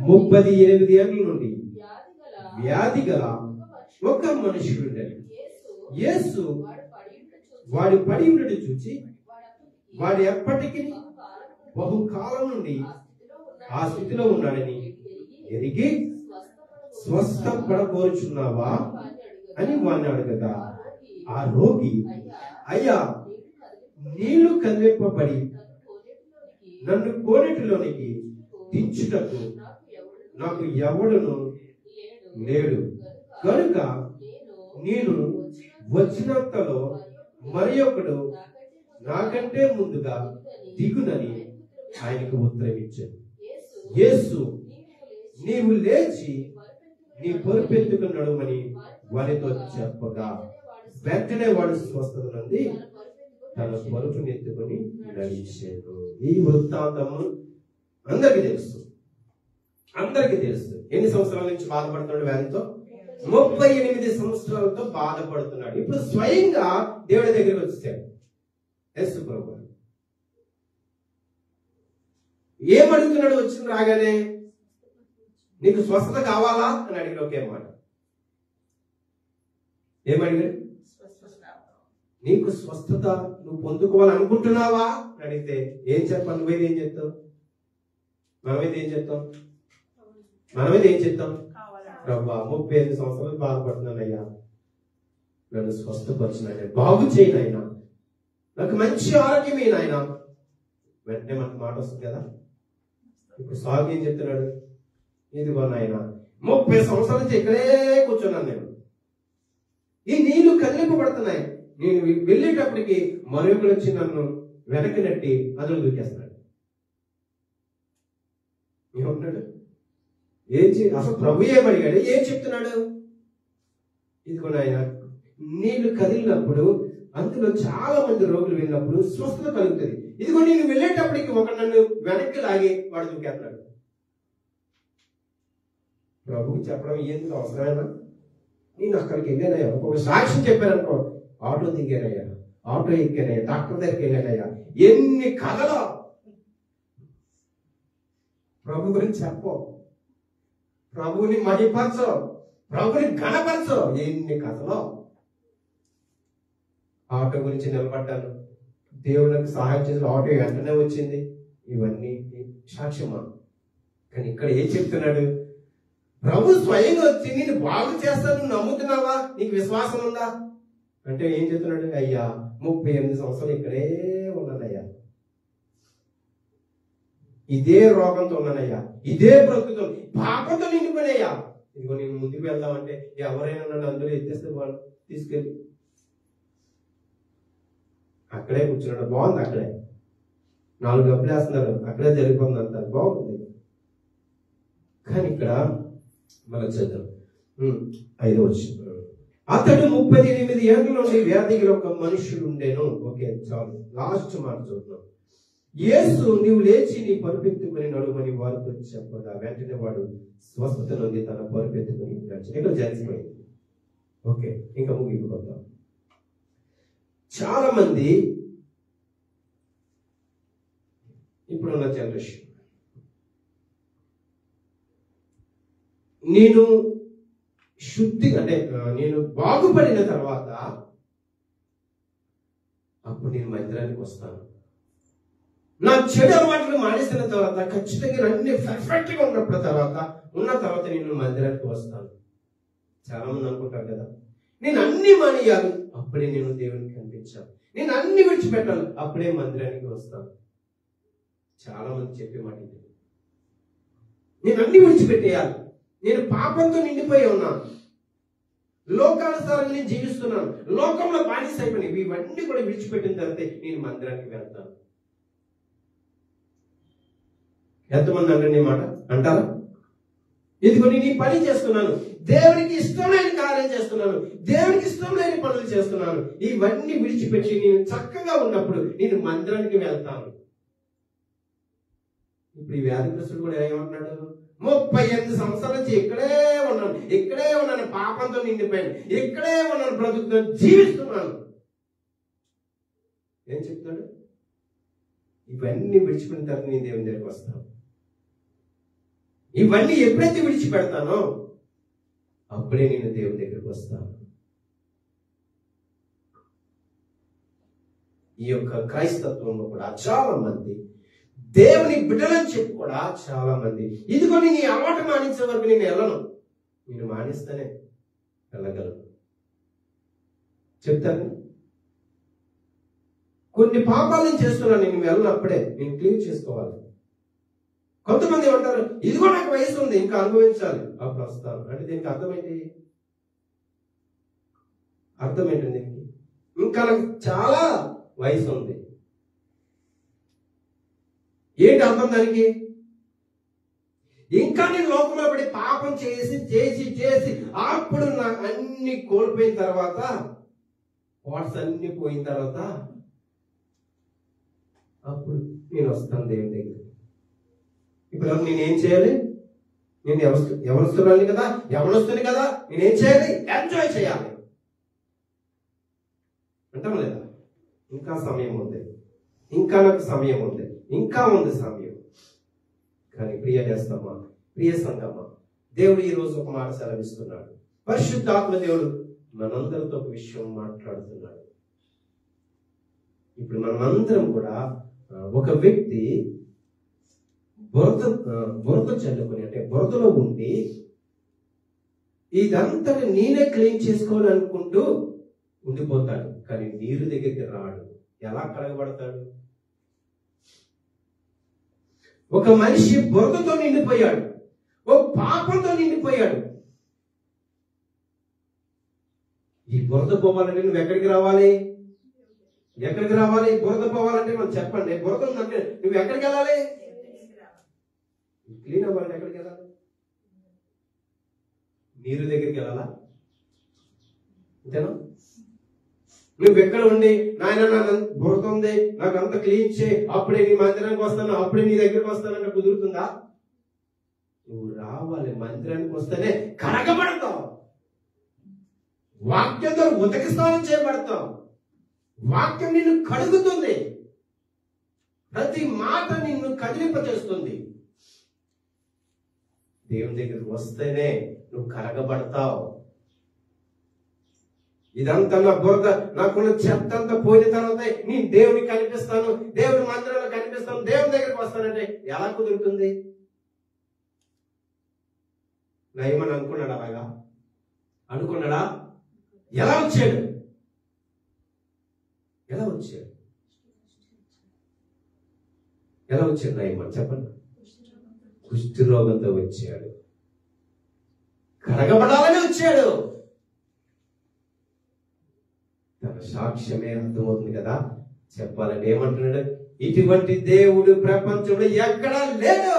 38 ఏళ్ల నుండి వ్యాధి గల ఒక మనుషుడు ఉండేది. యేసు వాడు పడి ఉండడం చూచి వాడు ఎప్పటికీ బహుకాలం నుండి ఆ స్థితిలో ఉన్నాడని ఎరిగి స్వస్థపడకోరుచున్నావా అని వాడిని అడగగా, ఆ రోగి, అయ్యా, నీళ్లు కదిలింపబడి నన్ను కోనేటిలోనికి దించుటకు నాకు ఎవడును లేడు కనుక నేను వచ్చినంతలో మరి ఒకడు నాకంటే ముందుగా దిగునని ఆయనకు ఉత్తరం ఇచ్చాడు. యేసు, నీవు లేచి నీ పరుపెత్తుకు నడుమని వారితో చెప్పగా, వెంటనే వాడు స్వస్థత నుండి తన పరుపుని ఎత్తుకొని నడిచాడు. ఈ వృత్తాంతము అందరికీ తెలుసు. ఎన్ని సంవత్సరాల నుంచి బాధపడుతున్నాడు వ్యాధితో? 38 సంవత్సరాలతో బాధపడుతున్నాడు. ఇప్పుడు స్వయంగా దేవుడి దగ్గరికి వచ్చేసాడు యేసు ప్రభువు. ఏమడుగుతున్నాడు? వచ్చిన రాగానే నీకు స్వస్థత కావాలా అని అడిగాడు. ఒకే మాట. ఏమడిగాడు? నీకు స్వస్థత నువ్వు పొందుకోవాలనుకుంటున్నావా అని అడిగితే ఏం చెప్పాలి? నువ్వేది ఏం చెప్తావు? మనమైతే ఏం చెప్తాం? ప్రభా, 35 సంవత్సరాలు బాధపడుతున్నానయ్యా, నన్ను స్వస్థపరిచినాయన, బాగు చేయనైనా, నాకు మంచి ఆరోగ్యమే నాయన. వెంటనే మనకు మాట వస్తుంది కదా. ఇప్పుడు సాగు ఏం చెప్తున్నాడు? ఇదిగో నాయన, 30 సంవత్సరాల నుంచి ఇక్కడే కూర్చున్నాను నేను, ఈ నీళ్లు కదిలింపబడుతున్నాయి, నేను వెళ్ళేటప్పటికి మరొకరు వచ్చి నన్ను వెనక్కి నెట్టి అందులో దూకేస్తున్నాడు. ఏమంటున్నాడు? అసలు ప్రభు ఏమడిగాడు? ఏం చెప్తున్నాడు? ఇదిగో నాయన, నీళ్లు కదిలినప్పుడు అందులో చాలా మంది రోగులు వెళ్ళినప్పుడు స్వస్థత కలుగుతుంది. ఇదిగో నేను వెళ్ళేటప్పటికి ఒక నన్ను వెనక్కి లాగి వాడు దూకేస్తున్నాడు. ప్రభుకు చెప్పడం ఎందుకు అవసరమైనా? నేను అక్కడికి వెళ్ళానయ్యా, ఒక సాక్ష్యం చెప్పాననుకో, ఆటో దిగానయ్యా, ఆటో ఎక్కానయ్యా, డాక్టర్ దగ్గరికి వెళ్ళానయ్యా, ఎన్ని కథలో. ప్రభు గురించి చెప్పు, ప్రభువుని మహిపరచు, ప్రభుని ఘనపరచవు. ఎన్ని కథలో. ఆటో గురించి నిలబడ్డాను, దేవునికి సహాయం చేసిన ఆటో వెంటనే వచ్చింది. ఇవన్నీ సాక్ష్యమా? కానీ ఇక్కడ ఏం చెప్తున్నాడు? ప్రభు స్వయంగా వచ్చి నేను బాగు చేస్తాను, నమ్ముతున్నావా? నీకు విశ్వాసం ఉందా అంటే ఏం చెప్తున్నాడు? అయ్యా 38 సంవత్సరాలు ఇక్కడే ఉన్నానయ్యా, ఇదే రోగంతో ఉన్నానయ్యా, ఇదే బ్రతుకుతో పాపంతో నిండిపోయినయ్యా. ఇదిగో నేను ముందుకు వెళ్దామంటే ఎవరైనా నన్ను అందులో ఎత్తేస్తే వాళ్ళు తీసుకెళ్ళి అక్కడే కూర్చున్నాడు. బాగుంది, అక్కడే 4 డబ్బులు వేస్తున్నారు, అక్కడే జరిగిపోతుంది అంటారు, బాగుంది. కానీ ఇక్కడ మనం చదువు 5వ వచనం. అతడు 38 ఏళ్ల నుండి వ్యాధి గల ఒక మనుషుడు ఉండేను. ఓకే, చాలు. లాస్ట్ మాట చూద్దాం. యేసు నీవు లేచి నీ పరుపెత్తుకుని నడుమని వారితో చెప్పగా వెంటనే వాడు స్వస్థత నుండి తన పరుపెత్తుకుని నడిచాడు. ఇక్కడ జరిగిపోయింది. ఓకే, ఇంకా ముగిపోతాం. చాలా మంది ఇప్పుడున్న జనరేషన్, నేను శుద్ధిగా అంటే నేను బాగుపడిన తర్వాత అప్పుడు నేను మందిరానికి వస్తాను, నా చెడు అలవాట్లు మానేసిన తర్వాత ఖచ్చితంగా అన్ని పర్ఫెక్ట్ గా ఉన్న తర్వాత నేను మందిరానికి వస్తాను. చాలా మంది అనుకుంటారు కదా, నేను అన్ని మానేయాలి అప్పుడే నేను దేవునికి కనిపించాను, నేను అన్ని విడిచిపెట్టాలి అప్పుడే మందిరానికి వస్తాను. చాలా మంది చెప్పే మాట ఇది. నేను అన్ని విడిచిపెట్టేయాలి, నేను పాపంతో నిండిపోయి ఉన్నాను, లోకానుసారంగా నేను జీవిస్తున్నాను, లోకంలో బానిస అయిపోయినాయి, ఇవన్నీ కూడా విడిచిపెట్టిన తర్వాత నేను మందిరానికి వెళ్తాను. ఎంతమంది అంటారు ఈ మాట? అంటారా? ఇదిగో నేను ఈ పని చేస్తున్నాను, దేవునికి ఇష్టం లేని కార్యం చేస్తున్నాను, దేవునికి ఇష్టం లేని పనులు చేస్తున్నాను, ఇవన్నీ విడిచిపెట్టి నేను చక్కగా ఉన్నప్పుడు నేను మందిరానికి వెళ్తాను. ఇప్పుడు ఈ వ్యాధిగ్రస్తుడు కూడా ఏమంటున్నాడు? 38 సంవత్సరాల నుంచి ఇక్కడే ఉన్నాను, పాపంతో నిండిపోయాను, ఇక్కడే ఉన్నాను, బ్రతుకుతో జీవిస్తున్నాను. ఏం చెప్తాడు? ఇవన్నీ విడిచిపెట్టిన తర్వాత నేను దేవుని దగ్గరికి వస్తాను. ఇవన్నీ ఎప్పుడైతే విడిచిపెడతానో అప్పుడే నేను దేవుని దగ్గరికి వస్తాను. ఈ యొక్క క్రైస్తత్వంలో కూడా చాలా మంది, దేవుని బిడ్డలని చెప్పి కూడా చాలా మంది, ఇదిగో నేను ఈ అలవాటు మానించే వరకు నేను వెళ్ళను, నేను మానిస్తేనే వెళ్ళగలను చెప్తాను. కొన్ని పాపాలను చేస్తున్నాను, నేను వెళ్ళనప్పుడే నేను క్లీన్ చేసుకోవాలి. కొంతమంది ఏమంటారు? ఇదిగో నాకు వయసు ఉంది, ఇంకా అనుభవించాలి, అప్పుడు వస్తాను అంటే దీనికి అర్థమేంటి? దీనికి ఇంకా నాకు చాలా వయసు ఉంది. ఏంటి అర్థం దానికి? ఇంకా నేను లోకంలో పడి పాపం చేసి చేసి చేసి అప్పుడు నాకు అన్ని కోల్పోయిన తర్వాత, వాట్స్ అన్ని పోయిన తర్వాత అప్పుడు నేను వస్తాను దేవుని దగ్గర. ఇప్పుడు నేనేం చేయాలి? నేను ఎవరొస్తున్నాను కదా, ఎవరొస్తుంది కదా, నేనేం చేయాలి? ఎంజాయ్ చేయాలి అంటాం లేదా? ఇంకా సమయం ఉంది, ఇంకా నాకు సమయం ఉంది, ఇంకా ఉంది సమయం. కానీ ప్రియ చేస్తామా, ప్రియ సంగమా, దేవుడు ఈ రోజు ఒక మాట సెలవిస్తున్నాడు. పరిశుద్ధాత్మ దేవుడు మనందరితో ఒక విషయం మాట్లాడుతున్నాడు. ఇప్పుడు మనమందరం కూడా ఒక వ్యక్తి బురద చల్లుకొని, అంటే బురదలో ఉండి ఇదంతా నేనే క్లీన్ చేసుకోవాలనుకుంటూ ఉండిపోతాడు. కానీ నీరు దగ్గరికి రాడు. ఎలా కడగబడతాడు? ఒక మనిషి బురదతో నిండిపోయాడు, ఓ పాపంతో నిండిపోయాడు. ఈ బురద పోవాలంటే నువ్వు ఎక్కడికి రావాలి? బురద పోవాలంటే మనం చెప్పండి. బురద ఉందంటే నువ్వు ఎక్కడికి వెళ్ళాలి? క్లీన్ అవ్వాలంటే ఎక్కడికి వెళ్ళాలి? నీరు దగ్గరికి వెళ్ళాలా? అంతేనా? నువ్వు ఎక్కడ ఉండి నాయన నాకు బురద ఉంది, నాకు అంత క్లీన్ చేయి, అప్పుడే నీ మందిరానికి వస్తాను, అప్పుడే నీ దగ్గరికి వస్తానంటే కుదురుతుందా? నువ్వు రావాలి, మందిరానికి వస్తేనే కడగబడతావు, వాక్యంతో ఉదక స్నానం చేయబడతావు, వాక్యం నిన్ను కడుగుతుంది, ప్రతి మాట నిన్ను కదిలింపచేస్తుంది. దేవుని దగ్గరికి వస్తేనే నువ్వు కరగబడతావు. ఇదంతా నా బురద, నాకున్న చెత్త అంతా పోయిన తర్వాత నేను దేవునికి కనిపిస్తాను, దేవుని మందిరంలో కనిపిస్తాను, దేవుని దగ్గరికి వస్తానంటే ఎలా కుదురుతుంది? నయమని అనుకున్నాడా? అలాగా అనుకున్నాడా? ఎలా వచ్చాడు? ఎలా వచ్చాడు? ఎలా వచ్చాడు నయమని చెప్పండి. కుష్ఠరోగంతో వచ్చాడు. కడగబడాలని వచ్చాడు. తన సాక్ష్యమే అర్థమవుతుంది కదా. చెప్పాలంటే ఏమంటున్నాడు? ఇటువంటి దేవుడు ప్రపంచంలో ఎక్కడా లేడు.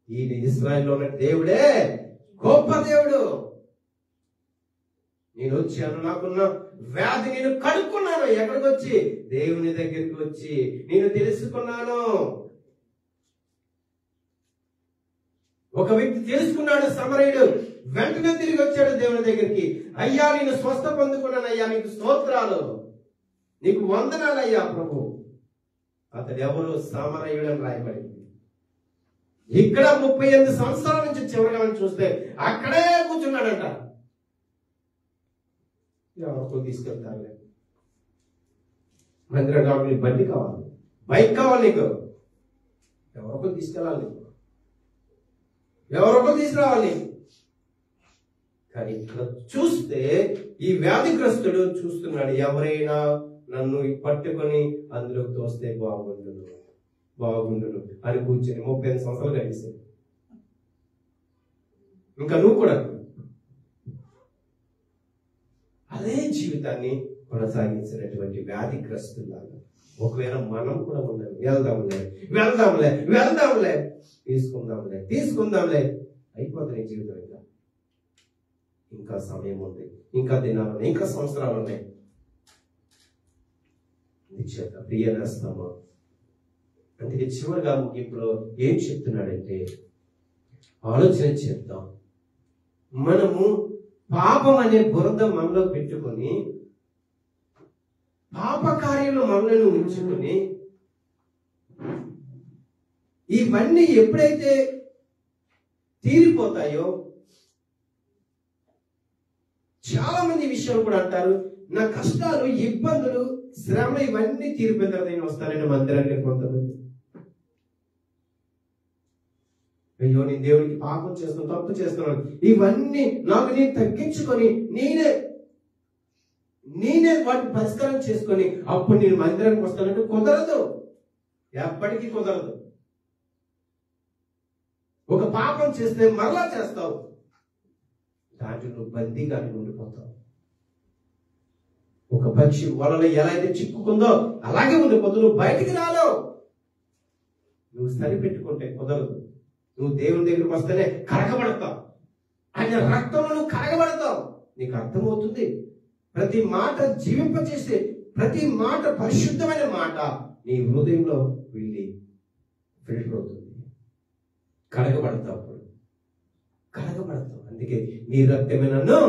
ఈ ఇశ్రాయేలులో ఉన్న దేవుడే గొప్ప దేవుడు. నేను వచ్చాను, నాకున్న వ్యాధి నేను కడుక్కున్నాను. ఎక్కడికి వచ్చి? దేవుని దగ్గరికి వచ్చి నేను తెలుసుకున్నాను. ఒక వ్యక్తి తెలుసుకున్నాడు, సమరయుడు. వెంటనే తిరిగి వచ్చాడు దేవుని దగ్గరికి. అయ్యా, నేను స్వస్థ పొందుకున్నాను అయ్యా, నీకు స్తోత్రాలు, నీకు వందనాలు అయ్యా ప్రభు. అతడు ఎవరు? సమరయుడు అని రాయబడింది. ఇక్కడ 38 సంవత్సరాల నుంచి చివరిగా మనం చూస్తే అక్కడే కూర్చున్నాడంట. ఎవరికో తీసుకెళ్తారులే, మందిరం కావాలి, నీకు బండి కావాలి, బైక్ కావాలి, నీకు ఎవరికో తీసుకెళ్ళాలి, నీకు ఎవరికో తీసుకురావాలి. కానీ ఇక్కడ చూస్తే ఈ వ్యాధిగ్రస్తుడు చూస్తున్నాడు, ఎవరైనా నన్ను పట్టుకొని అందులోకి తోస్తే బాగుండును బాగుండును అని కూర్చొని 35 సంవత్సరాలు గడిచాడు. ఇంకా నువ్వు కూడా అదే జీవితాన్ని కొనసాగించినటువంటి వ్యాధిగ్రస్తులాగా ఒకవేళ మనం కూడా ఉన్నాం. వెళ్దాంలే వెళ్దాంలే వెళ్దాంలే తీసుకుందాంలే తీసుకుందాంలే అయిపోతుంది జీవితం. ఇంకా సమయం ఉంది, ఇంకా దినాలు ఉన్నాయి, ఇంకా సంవత్సరాలు ఉన్నాయి. నిశ్చేత ప్రియ నేస్తమా, అందుకే చివరిగా ముగింపులో ఏం చెప్తున్నాడంటే ఆలోచన చేద్దాం. మనము పాపం అనే బురద మనలో పెట్టుకొని, పాప కార్యాలు మనలను ఉంచుకొని, ఇవన్నీ ఎప్పుడైతే తీరిపోతాయో, చాలా మంది విషయాలు కూడా అంటారు, నా కష్టాలు, ఇబ్బందులు, శ్రమ ఇవన్నీ తీరిపోయిన తర్వాత నేను వస్తానని మందిరానికి. కొంతమంది అయ్యో నేను దేవుడికి పాపం చేస్తున్నాను, తప్పు చేస్తున్నాను, ఇవన్నీ నాకు నేను తగ్గించుకొని నేనే వాటిని పరిష్కారం చేసుకొని అప్పుడు నేను మందిరానికి వస్తానంటే కుదరదు, ఎప్పటికీ కుదరదు. ఒక పాపం చేస్తే మరలా చేస్తావు, దాంట్లో నువ్వు బందీగా ఉండిపోతావు. ఒక పక్షి వలలో ఎలా అయితే చిక్కుకుందో అలాగే ఉండిపోతావు, నువ్వు బయటికి రాలేవు. నువ్వు సరిపెట్టుకుంటే కుదరదు. నువ్వు దేవుని దగ్గరికి వస్తేనే కరగబడతావు, ఆయన రక్తంలో నువ్వు కరగబడతావు. నీకు అర్థమవుతుంది, ప్రతి మాట జీవింపచేసే ప్రతి మాట, పరిశుద్ధమైన మాట నీ హృదయంలో వెళ్ళి ఫిల్టర్ అవుతుంది. కడగబడతావు, కడగబడతావు. అందుకే నీ రక్తమే నన్ను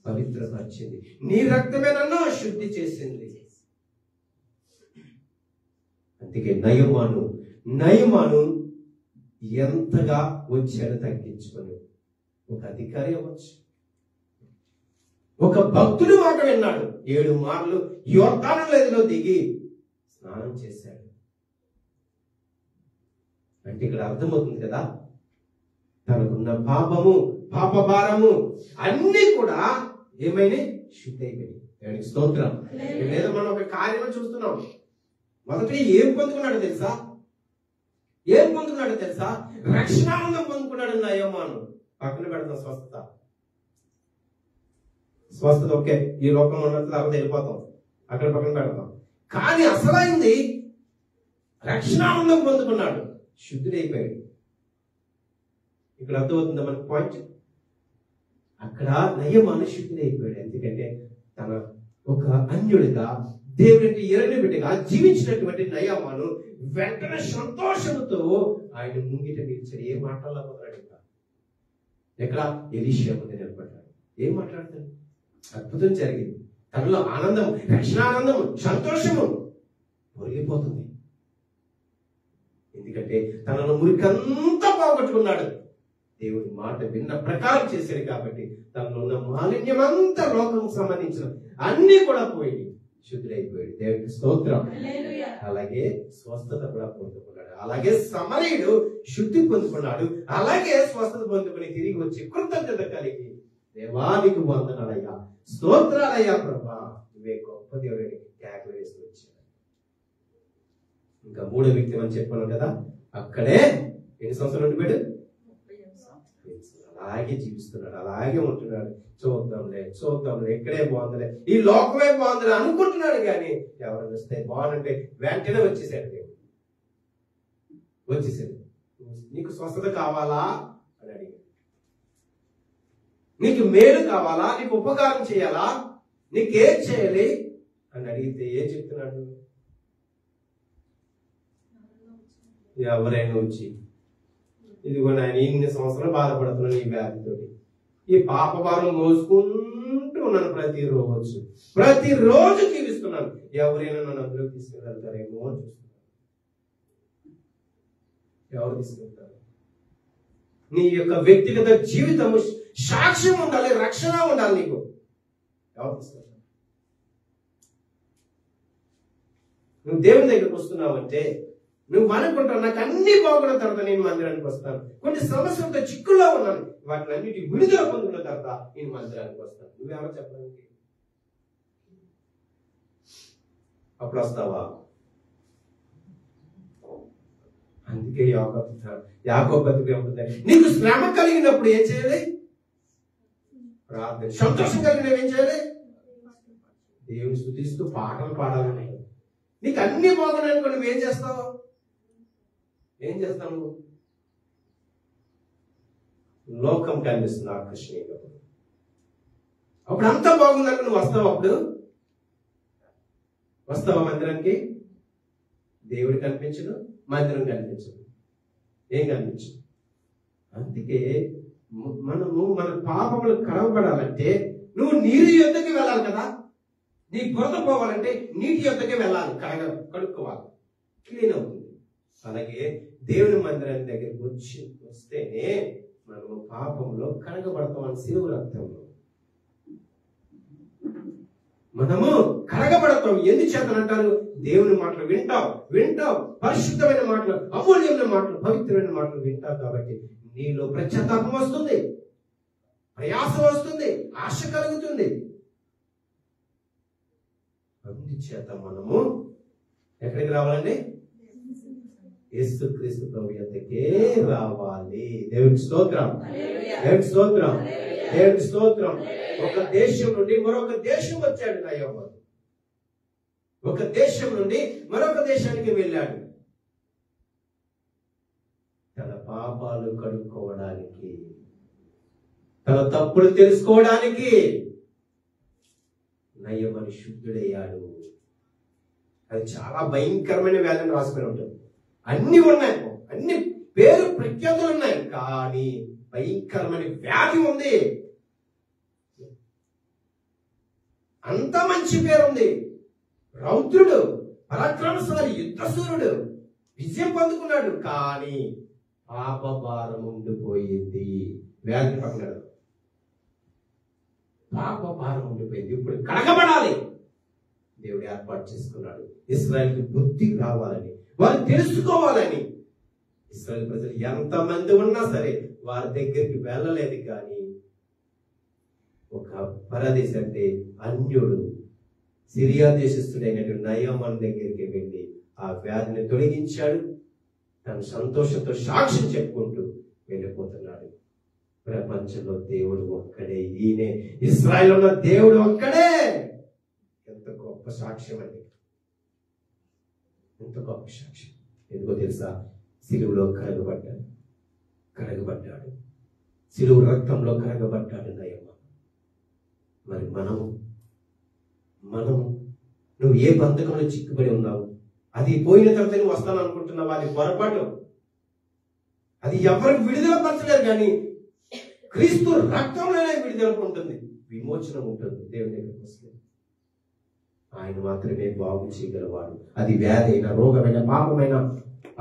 పవిత్రపరిచింది, నీ రక్తమే నన్ను శుద్ధి చేసింది. అందుకే నయమాను ఎంతగా వచ్చాడు తగ్గించుకొని. ఒక అధికారి అవ్వచ్చు, ఒక భక్తుడు మాట విన్నాడు, 7 మార్లు యోర్దాను నదిలో దిగి స్నానం చేశాడు. అంటే ఇక్కడ అర్థమవుతుంది కదా, తనకున్న పాపము, పాప భారము అన్ని కూడా ఏమైనా శుద్ధి అయిపోయినాయి. స్తోత్రం. లేదా మనం ఒక కార్యం చూస్తున్నాం. మొదటి ఏం పొందుకున్నాడో తెలుసా? ఏం పొందుకున్నాడో తెలుసా? రక్షణానందం పొందుకున్నాడు నయమాను. పక్కన పెడతాం స్వస్థత ఓకే, ఈ లోకంలో ఉన్నట్టు లేకపోతే వెళ్ళిపోతాం, అక్కడ పక్కన పెడతాం. కానీ అసలైంది రక్షణానందం పొందుకున్నాడు, శుద్ధుడైపోయాడు. ఇక్కడ అర్థమవుతుందా మనకు పాయింట్? అక్కడ నయమాను శుద్ధుడైపోయాడు. ఎందుకంటే తన ఒక అన్యుడిగా, దేవునికి ఎరని బిడ్డగా జీవించినటువంటి నయమాను వెంటనే సంతోషంతో ఆయన ముంగిట నిలిచాడు. ఏం మాట్లాడలేకపోతున్నాడు. ఇంకా ఎక్కడ ఎలీషా ముందు నిలబడ్డాడు. ఏం మాట్లాడతాడు? అద్భుతం జరిగింది. తనలో ఆనందం, రక్షణానందము, సంతోషము పొరిగిపోతుంది. ఎందుకంటే తనలో మురికంతా పోగొట్టుకున్నాడు. దేవుడి మాట విన్న ప్రకారం చేశాడు కాబట్టి తనలో ఉన్న మాలిన్యమంతా లోకం సంబంధించిన అన్ని కూడా పోయి శుద్ధుడైపోయాడు. దేవుడికి స్తోత్రం. అలాగే స్వస్థత కూడా పొందుకున్నాడు. అలాగే సమరయుడు శుద్ధి పొందుకున్నాడు. అలాగే స్వస్థత పొందుకుని తిరిగి వచ్చి కృతజ్ఞత కలిగి దేవానికి వందనాలయ్యా, స్తోత్రాలయ్యా ప్రభా, నువ్వే గొప్ప దేవుడిని కేకలు వేసి వచ్చాడు. ఇంకా మూడో వ్యక్తి అని చెప్పాను కదా, అక్కడే ఎన్ని సంవత్సరాలు ఉండిపోయాడు? అలాగే జీవిస్తున్నాడు, అలాగే ఉంటున్నాడు. చూద్దాంలే ఇక్కడే బాగుందిలే, ఈ లోకమే బాగుందిలే అనుకుంటున్నాడు. కానీ ఎవరైనా వస్తే బాగుందంటే వెంటనే వచ్చేసాడు. దేవుడు వచ్చేసాడు. నీకు స్వస్థత కావాలా అని అడిగాడు. నీకు మేలు కావాలా, నీకు ఉపకారం చేయాలా, నీకేం చేయాలి అని అడిగితే ఏం చెప్తున్నాడు? ఎవరైనా వచ్చి ఇదిగో నేను ఇన్ని సంవత్సరాలు బాధపడుతున్నాను ఈ వ్యాధితో, ఈ పాప భారం మోసుకుంటూ ఉన్నాను, ప్రతిరోజు జీవిస్తున్నాను, ఎవరైనా నన్ను అందులో తీసుకెళ్తారేమో అని చూస్తున్నాను. ఎవరు తీసుకెళ్తారు? నీ యొక్క వ్యక్తిగత జీవితము సాక్ష్యం ఉండాలి, రక్షణ ఉండాలి. నీకు ఎవరు తీసుకెళ్తారు? నువ్వు దేవుని దగ్గరకు వస్తున్నావంటే నువ్వు అనుకుంటావు నాకు అన్ని బాగున్న తర్వాత నేను మందిరానికి వస్తాను, కొన్ని సమస్యలతో చిక్కుల్లో ఉన్నాను, వాటిని అన్నిటి విడుదల పొందుకున్న తర్వాత నేను మందిరానికి వస్తాను. నువ్వెవరు చెప్పడానికి? అప్పుడు వస్తావా? అందుకే యాకోబు ఏమంటుంది, నీకు శ్రమ కలిగినప్పుడు ఏం చేయాలి? ప్రార్థన. సంతోషం కలిగినప్పుడు ఏం చేయాలి? దేవుని స్తుతిస్తూ పాటలు పాడాలని. నీకు అన్ని బాగున్నాయనుకో నువ్వేం చేస్తావు? ఏం చేస్తావు? లోకం కనిపిస్తుంది ఆకర్షణీయంగా. అప్పుడు అంతా బాగుందనుకో నువ్వు వస్తావు. అప్పుడు వస్తావా మందిరానికి? దేవుడు కనిపించడు, మందిరం కనిపించదు, ఏం కనిపించదు. అందుకే మనము మన పాపములు కడగబడాలంటే నువ్వు నీరు యొద్దకి వెళ్ళాలి కదా. నీ బురద పోవాలంటే నీటి యొద్దకే వెళ్ళాలి, కడుక్కోవాలి, క్లీన్ అవుతుంది. అలాగే దేవుని మందిరాన్ని దగ్గరికి వస్తేనే మనము పాపంలో కడగబడతాం. అని శిలువ రక్తంలో మనము కడగబడతాం. ఎందుచేతనంటారు? దేవుని మాటలు వింటావు, పరిశుద్ధమైన మాటలు, అమూల్యమైన మాటలు, పవిత్రమైన మాటలు వింటావు. కాబట్టి నీలో పశ్చాత్తాపం వస్తుంది, ప్రయాసం వస్తుంది, ఆశ కలుగుతుంది. అందుచేత మనము ఎక్కడికి రావాలండి? యేసుక్రీస్తు ప్రభు యొద్దకే రావాలి. దేవునికి స్తోత్రం, దేవునికి స్తోత్రం, దేవునికి స్తోత్రం. ఒక దేశం నుండి మరొక దేశం వచ్చాడు నయోబు. ఒక దేశం నుండి మరొక దేశానికి వెళ్ళాడు తన పాపాలు కడుక్కోవడానికి, తన తప్పులు తెలుసుకోవడానికి. నయోబు శుద్ధుడయ్యాడు. అది చాలా భయంకరమైన వ్యాధిని రాసుకుని ఉంటుంది. అన్ని ఉన్నాయి, అన్ని పేరు ప్రఖ్యాతులు ఉన్నాయి, కానీ భయంకరమైన వ్యాధి ఉంది. అంత మంచి పేరు ఉంది. రౌద్రుడు, పరాక్రమశాలి, యుద్ధసూరుడు, విజయం పొందుకున్నాడు. కానీ పాప భారం ఉండిపోయింది. వ్యాధి పక్కన పాప భారం ఉండిపోయింది. ఇప్పుడు కడగబడాలి. దేవుడు ఏర్పాటు చేసుకున్నాడు. ఇశ్రాయేలుకి బుద్ధి రావాలని, వారు తెలుసుకోవాలని. ఇశ్రాయేలు ప్రజలు ఎంతమంది ఉన్నా సరే వారి దగ్గరికి వెళ్ళలేదు. కానీ ఒక పరదేశి అంటే అన్యుడు, సిరియా దేశస్థుడైనటువంటి నయమాను దగ్గరికి వెళ్ళి ఆ వ్యాధిని తొలగించాడు. తన సంతోషంతో సాక్ష్యం చెప్పుకుంటూ వెళ్ళిపోతున్నాడు. ప్రపంచంలో దేవుడు ఒక్కడే, ఈయనే ఇశ్రాయేలు ఉన్న దేవుడు ఒక్కడే. ఎంత గొప్ప సాక్ష్యం అండి, ఎంత గొప్ప సాక్ష్యం. ఎందుకో తెలుసా? సిలువలో కరగబడ్డాడు, సిలువ రక్తంలో కరగబడ్డాడు నయమ. మరి మనము నువ్వు ఏ బంధకంలో చిక్కుబడి ఉన్నావు? అది పోయిన తర్వాత నువ్వు వస్తాను అనుకుంటున్నావు, అది పొరపాటు. అది ఎవరికి విడుదల పరచలేరు. కానీ క్రీస్తు రక్తంలోనే విడుదల ఉంటుంది, విమోచనం ఉంటుంది. దేవుని దగ్గరికి వస్తే ఆయన మాత్రమే బాగు చేయగలవాడు. అది వ్యాధి అయినా, రోగమైన, పాపమైన,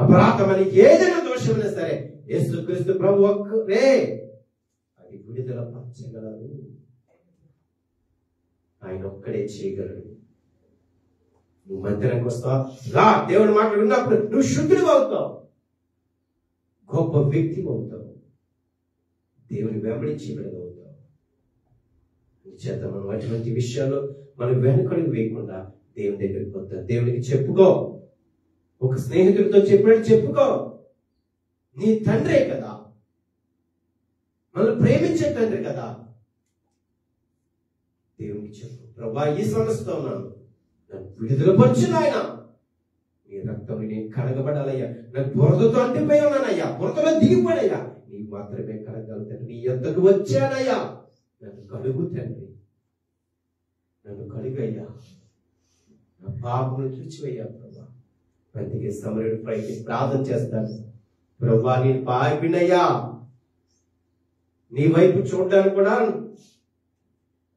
అపరాధమైన, ఏదైనా దోషమైనా సరే యేసుక్రీస్తు ప్రభు ఒక్కరే అది విడుదల పరచగలరు. ఆయన ఒక్కడే చేయగలడు. నువ్వు మందిరానికి వస్తావా? రా, దేవుని మాటలు విన్నప్పుడు నువ్వు శుద్ధుడు అవుతావు, గొప్ప వ్యక్తి అవుతావు, దేవుని వెంబడించి అవుతావు. చేత మనం అటువంటి విషయాల్లో మనం వెనకడుగు వేయకుండా దేవుని దగ్గరికి వద్దాం. దేవునికి చెప్పుకో, ఒక స్నేహితుడితో చెప్పినట్టు చెప్పుకో. నీ తండ్రే కదా, మనల్ని ప్రేమించే తండ్రి కదా. దేవునికి చెప్పు, ప్రభా ఈ సమస్యతో ఉన్నాను, నన్ను విడుదల పరచు నాయన. నీ రక్తం నేను కడగబడాలయ్యా, నాకు బురదతో అంటిపోయి ఉన్నానయ్యా, బురదలో దిగిపోయాయ్యా, నీ మాత్రమే కడగలుగుతాను. నీ యొద్దకు వచ్చానయ్యా, నన్ను కడుగు తండ్రి, నన్ను కడుగయ్యా, నా పాపను తుడిచివయ్యా ప్రభా. అందుకే సమరుడు పైకి ప్రార్థన చేస్తాను, ప్రభా నేను పాపినయ్యా, నీ వైపు చూడడానికి కూడా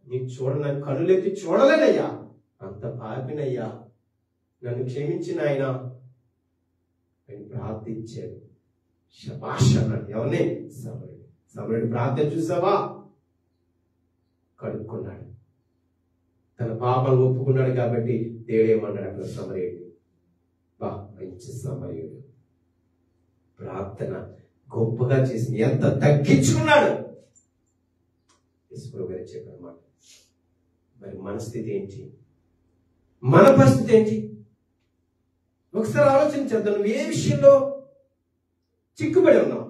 నీకు నాకు కనులెత్తి చూడలేనయ్యా, అంత పాపినయ్యా, నన్ను క్షమించిన ఆయన అని ప్రార్థించాడు. శభాష్ అన్నాడు. ఎవరిని? సమరుడు. సమరుడు ప్రార్థన చూసావా? కడుక్కున్నాడు, తన పాపాలు ఒప్పుకున్నాడు కాబట్టి దేవుడు ఏమన్నాడు అక్కడ సమరయుడు? బా మంచి సమరయుడు, ప్రార్థన గొప్పగా చేసింది, ఎంత తగ్గించుకున్నాడు. యశ్వరు గారు చెప్పారన్నమాట. మరి మన స్థితి ఏంటి? మన పరిస్థితి ఏంటి? ఒకసారి ఆలోచించేద్దాం. నువ్వు ఏ విషయంలో చిక్కుబడి ఉన్నావు?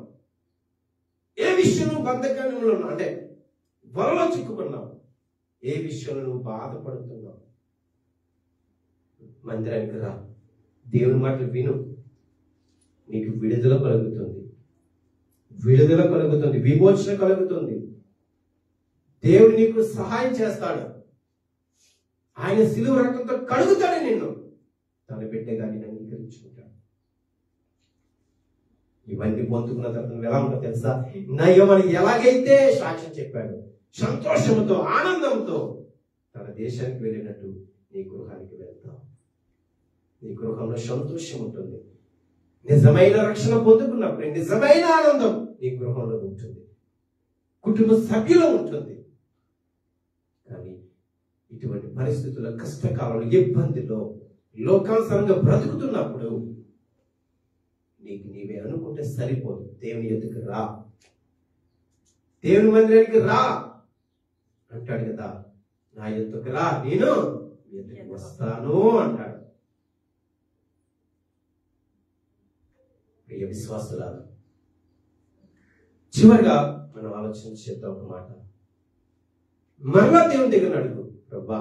ఏ విషయంలో బంధకంలో ఉన్నావు? అంటే వలలో చిక్కుకున్నావు? ఏ విషయంలో నువ్వు బాధపడుతున్నావు? మందిరానికి రా, దేవుని మాటలు విను, నీకు విడుదల కలుగుతుంది, విడుదల కలుగుతుంది, విమోచన కలుగుతుంది. దేవుడు నీకు సహాయం చేస్తాడు. ఆయన సిలువ రక్తంతో కడుగుతాడు నిన్ను, తన బిడ్డగా నేను అంగీకరించుకుంటాడు. ఇవన్నీ పొందుకున్న తర్వాత నువ్వు ఎలా ఉంటావు తెలుసా? నయమని ఎలాగైతే సాక్ష్యం చెప్పాడు, సంతోషంతో ఆనందంతో తన దేశానికి వెళ్ళినట్టు నీ గృహానికి వెళ్తావు. నీ గృహంలో సంతోషం ఉంటుంది. నిజమైన రక్షణ పొందుకున్నప్పుడు నిజమైన ఆనందం నీ గృహంలో ఉంటుంది, కుటుంబ సభ్యులో ఉంటుంది. కానీ ఇటువంటి పరిస్థితుల్లో, కష్టకాలంలో, ఇబ్బందిలో, లోకానుసారంగా బ్రతుకుతున్నప్పుడు నీకు నీవే అనుకుంటే సరిపోదు. దేవుని ఎదుకు రా, దేవుని మందిరానికి రా అంటాడు కదా. నా ఎద్దుకు రా, నేను ఎదుకు వస్తాను అంటాడు. ప్రియ విశ్వాసులారా, చివరిగా మనం ఆలోచన చేద్దాం ఒక మాట. మరలా దేవుని దగ్గర అడుగు, ప్రభా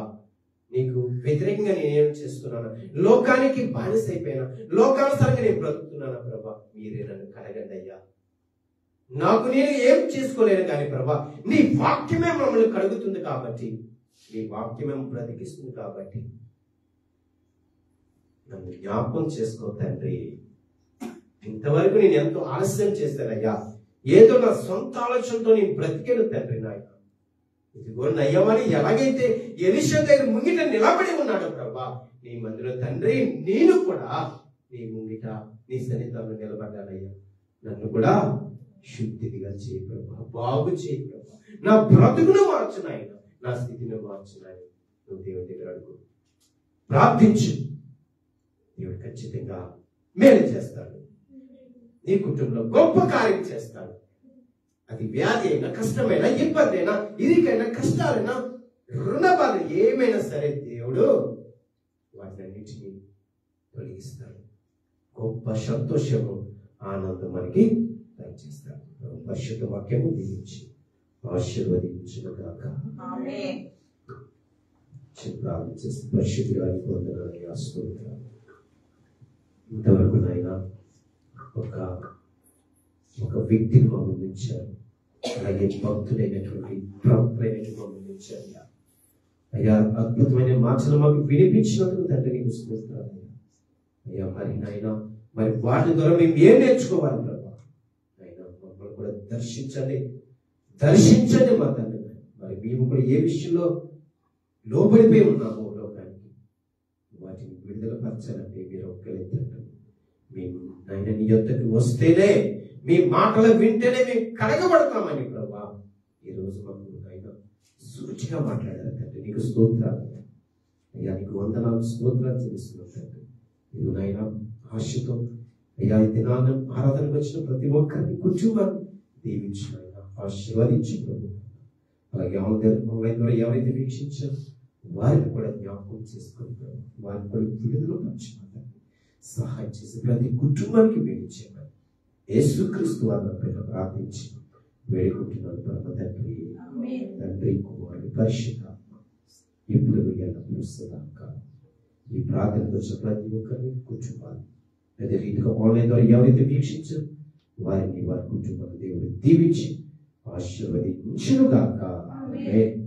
నీకు వ్యతిరేకంగా నేనేం చేస్తున్నాను? లోకానికి బానిస అయిపోయినా, లోకానుసారంగా నేను బ్రతుకుతున్నాను ప్రభా, మీరే నన్ను కడగండి అయ్యా. నాకు నేను ఏం చేసుకోలేను కానీ ప్రభా, నీ వాక్యమే మమ్మల్ని కడుగుతుంది కాబట్టి, నీ వాక్యమే బ్రతికిస్తుంది కాబట్టి నన్ను జ్ఞాపకం చేసుకో తండ్రి. ఇంతవరకు నేను ఎంతో ఆలస్యం చేశానయ్యా, ఏదో నా సొంత ఆలోచనతో నేను బ్రతికాను తండ్రి. నాయన ఇదిగో నయ్యమని ఎలాగైతే ఎలీషా దగ్గర ముంగిట నిలబడి ఉన్నాడు ప్రభా, నీ మందిలో తండ్రి నేను కూడా నీ ముంగిట నీ సన్నిధానంలో నిలబడ్డానయ్యా. నన్ను కూడా శుద్ధిగా చేయి ప్రభా, బాగు చేయి ప్రభా, నా బ్రతుకును మార్చునాయన, నా స్థితిని మార్చునాయన. నువ్వు దేవుని దగ్గర అడుగు, ప్రార్థించు, దేవుడు ఖచ్చితంగా మేలు చేస్తాడు. నీ కుటుంబంలో గొప్ప కార్యం చేస్తాడు. అది వ్యాధి అయినా, కష్టమైనా, ఇబ్బంది అయినా, ఇరికైనా, కష్టాలైనా, రుణ బాధ ఏమైనా సరే దేవుడు వాటినన్నింటినీ తొలగిస్తాడు. గొప్ప సంతోషము, ఆనందం మనకి దయచేస్తాడు. పరిశుద్ధ వాక్యము దీవించి ఆశీర్వదించుగాక. ప్రార్థన చేసి పరిశుద్ధురాలి పొందడానికి ఆశీర్వదించాలి. ఇంతవరకు నాయన ఒక వ్యక్తిని మమ్మల్నించారు, అలాగే భక్తుడైనటువంటి ప్రవక్తైనటువంటి మమ్మల్నించారు అయ్యా. అద్భుతమైన మాటలు మాకు వినిపించినందుకు తండ్రి నీకు స్తుతిస్తున్నాను అయ్యా. మరి నాయన, మరి వాటి ద్వారా మేము ఏం నేర్చుకోవాలి ప్రభా? నాయన మమ్మల్ని కూడా దర్శించండి మా తండ్రి. మరి మేము కూడా ఏ విషయంలో లోబడిపోయి ఉన్నామో లోకానికి, వాటిని విడుదల పరచాలంటే మీరు ఒక్కలే తండ్రి. మేము నాయన నీ యొద్దకు వస్తేనే మీ మాటలు వింటేనే మేము కడగబడతామని ప్రభా ఈరోజు మాకు ఆయన సూటిగా మాట్లాడారు తండ్రి. నీకు స్తోత్రాలు అయ్యా, నీకు వందనాలు స్తోత్రాలు చెల్లిస్తున్నాం తండ్రి. నీవు నాయన ఆశతో అయ్యా ఈ దినాన ఆరాధనకు వచ్చిన ప్రతి ఒక్కరిని కుటుంబాన్ని దీవించు నాయన, ఆశీర్వదించు ప్రభు. అలాగే ఆన్లైన్ ద్వారా ఎవరైతే వీక్షించారో వారిని కూడా జ్ఞాపకం చేసుకొని ప్రభు, వారిని కూడా విడుదల పంచుకుంటారు, సహాయం చేసి ప్రతి కుటుంబానికి వేయించేవారు యేసుక్రీస్తు వారిని పైన ప్రార్థించి వేడుకుంటున్నాను పరమ తండ్రి. తండ్రి కుమారుడు పరిశుద్ధాత్మ ఇప్పుడు ఎల్లప్పుడూ సదాకాలం. ఈ ప్రార్థనకు వచ్చిన ప్రతి ఒక్కరిని కుటుంబాలు అదే రీతిగా ఆన్లైన్ ద్వారా ఎవరైతే వీక్షించారో వారిని వారి కుటుంబాన్ని దేవుడు దీవించి ఆశీర్వదించును గాక. ఆమేన్.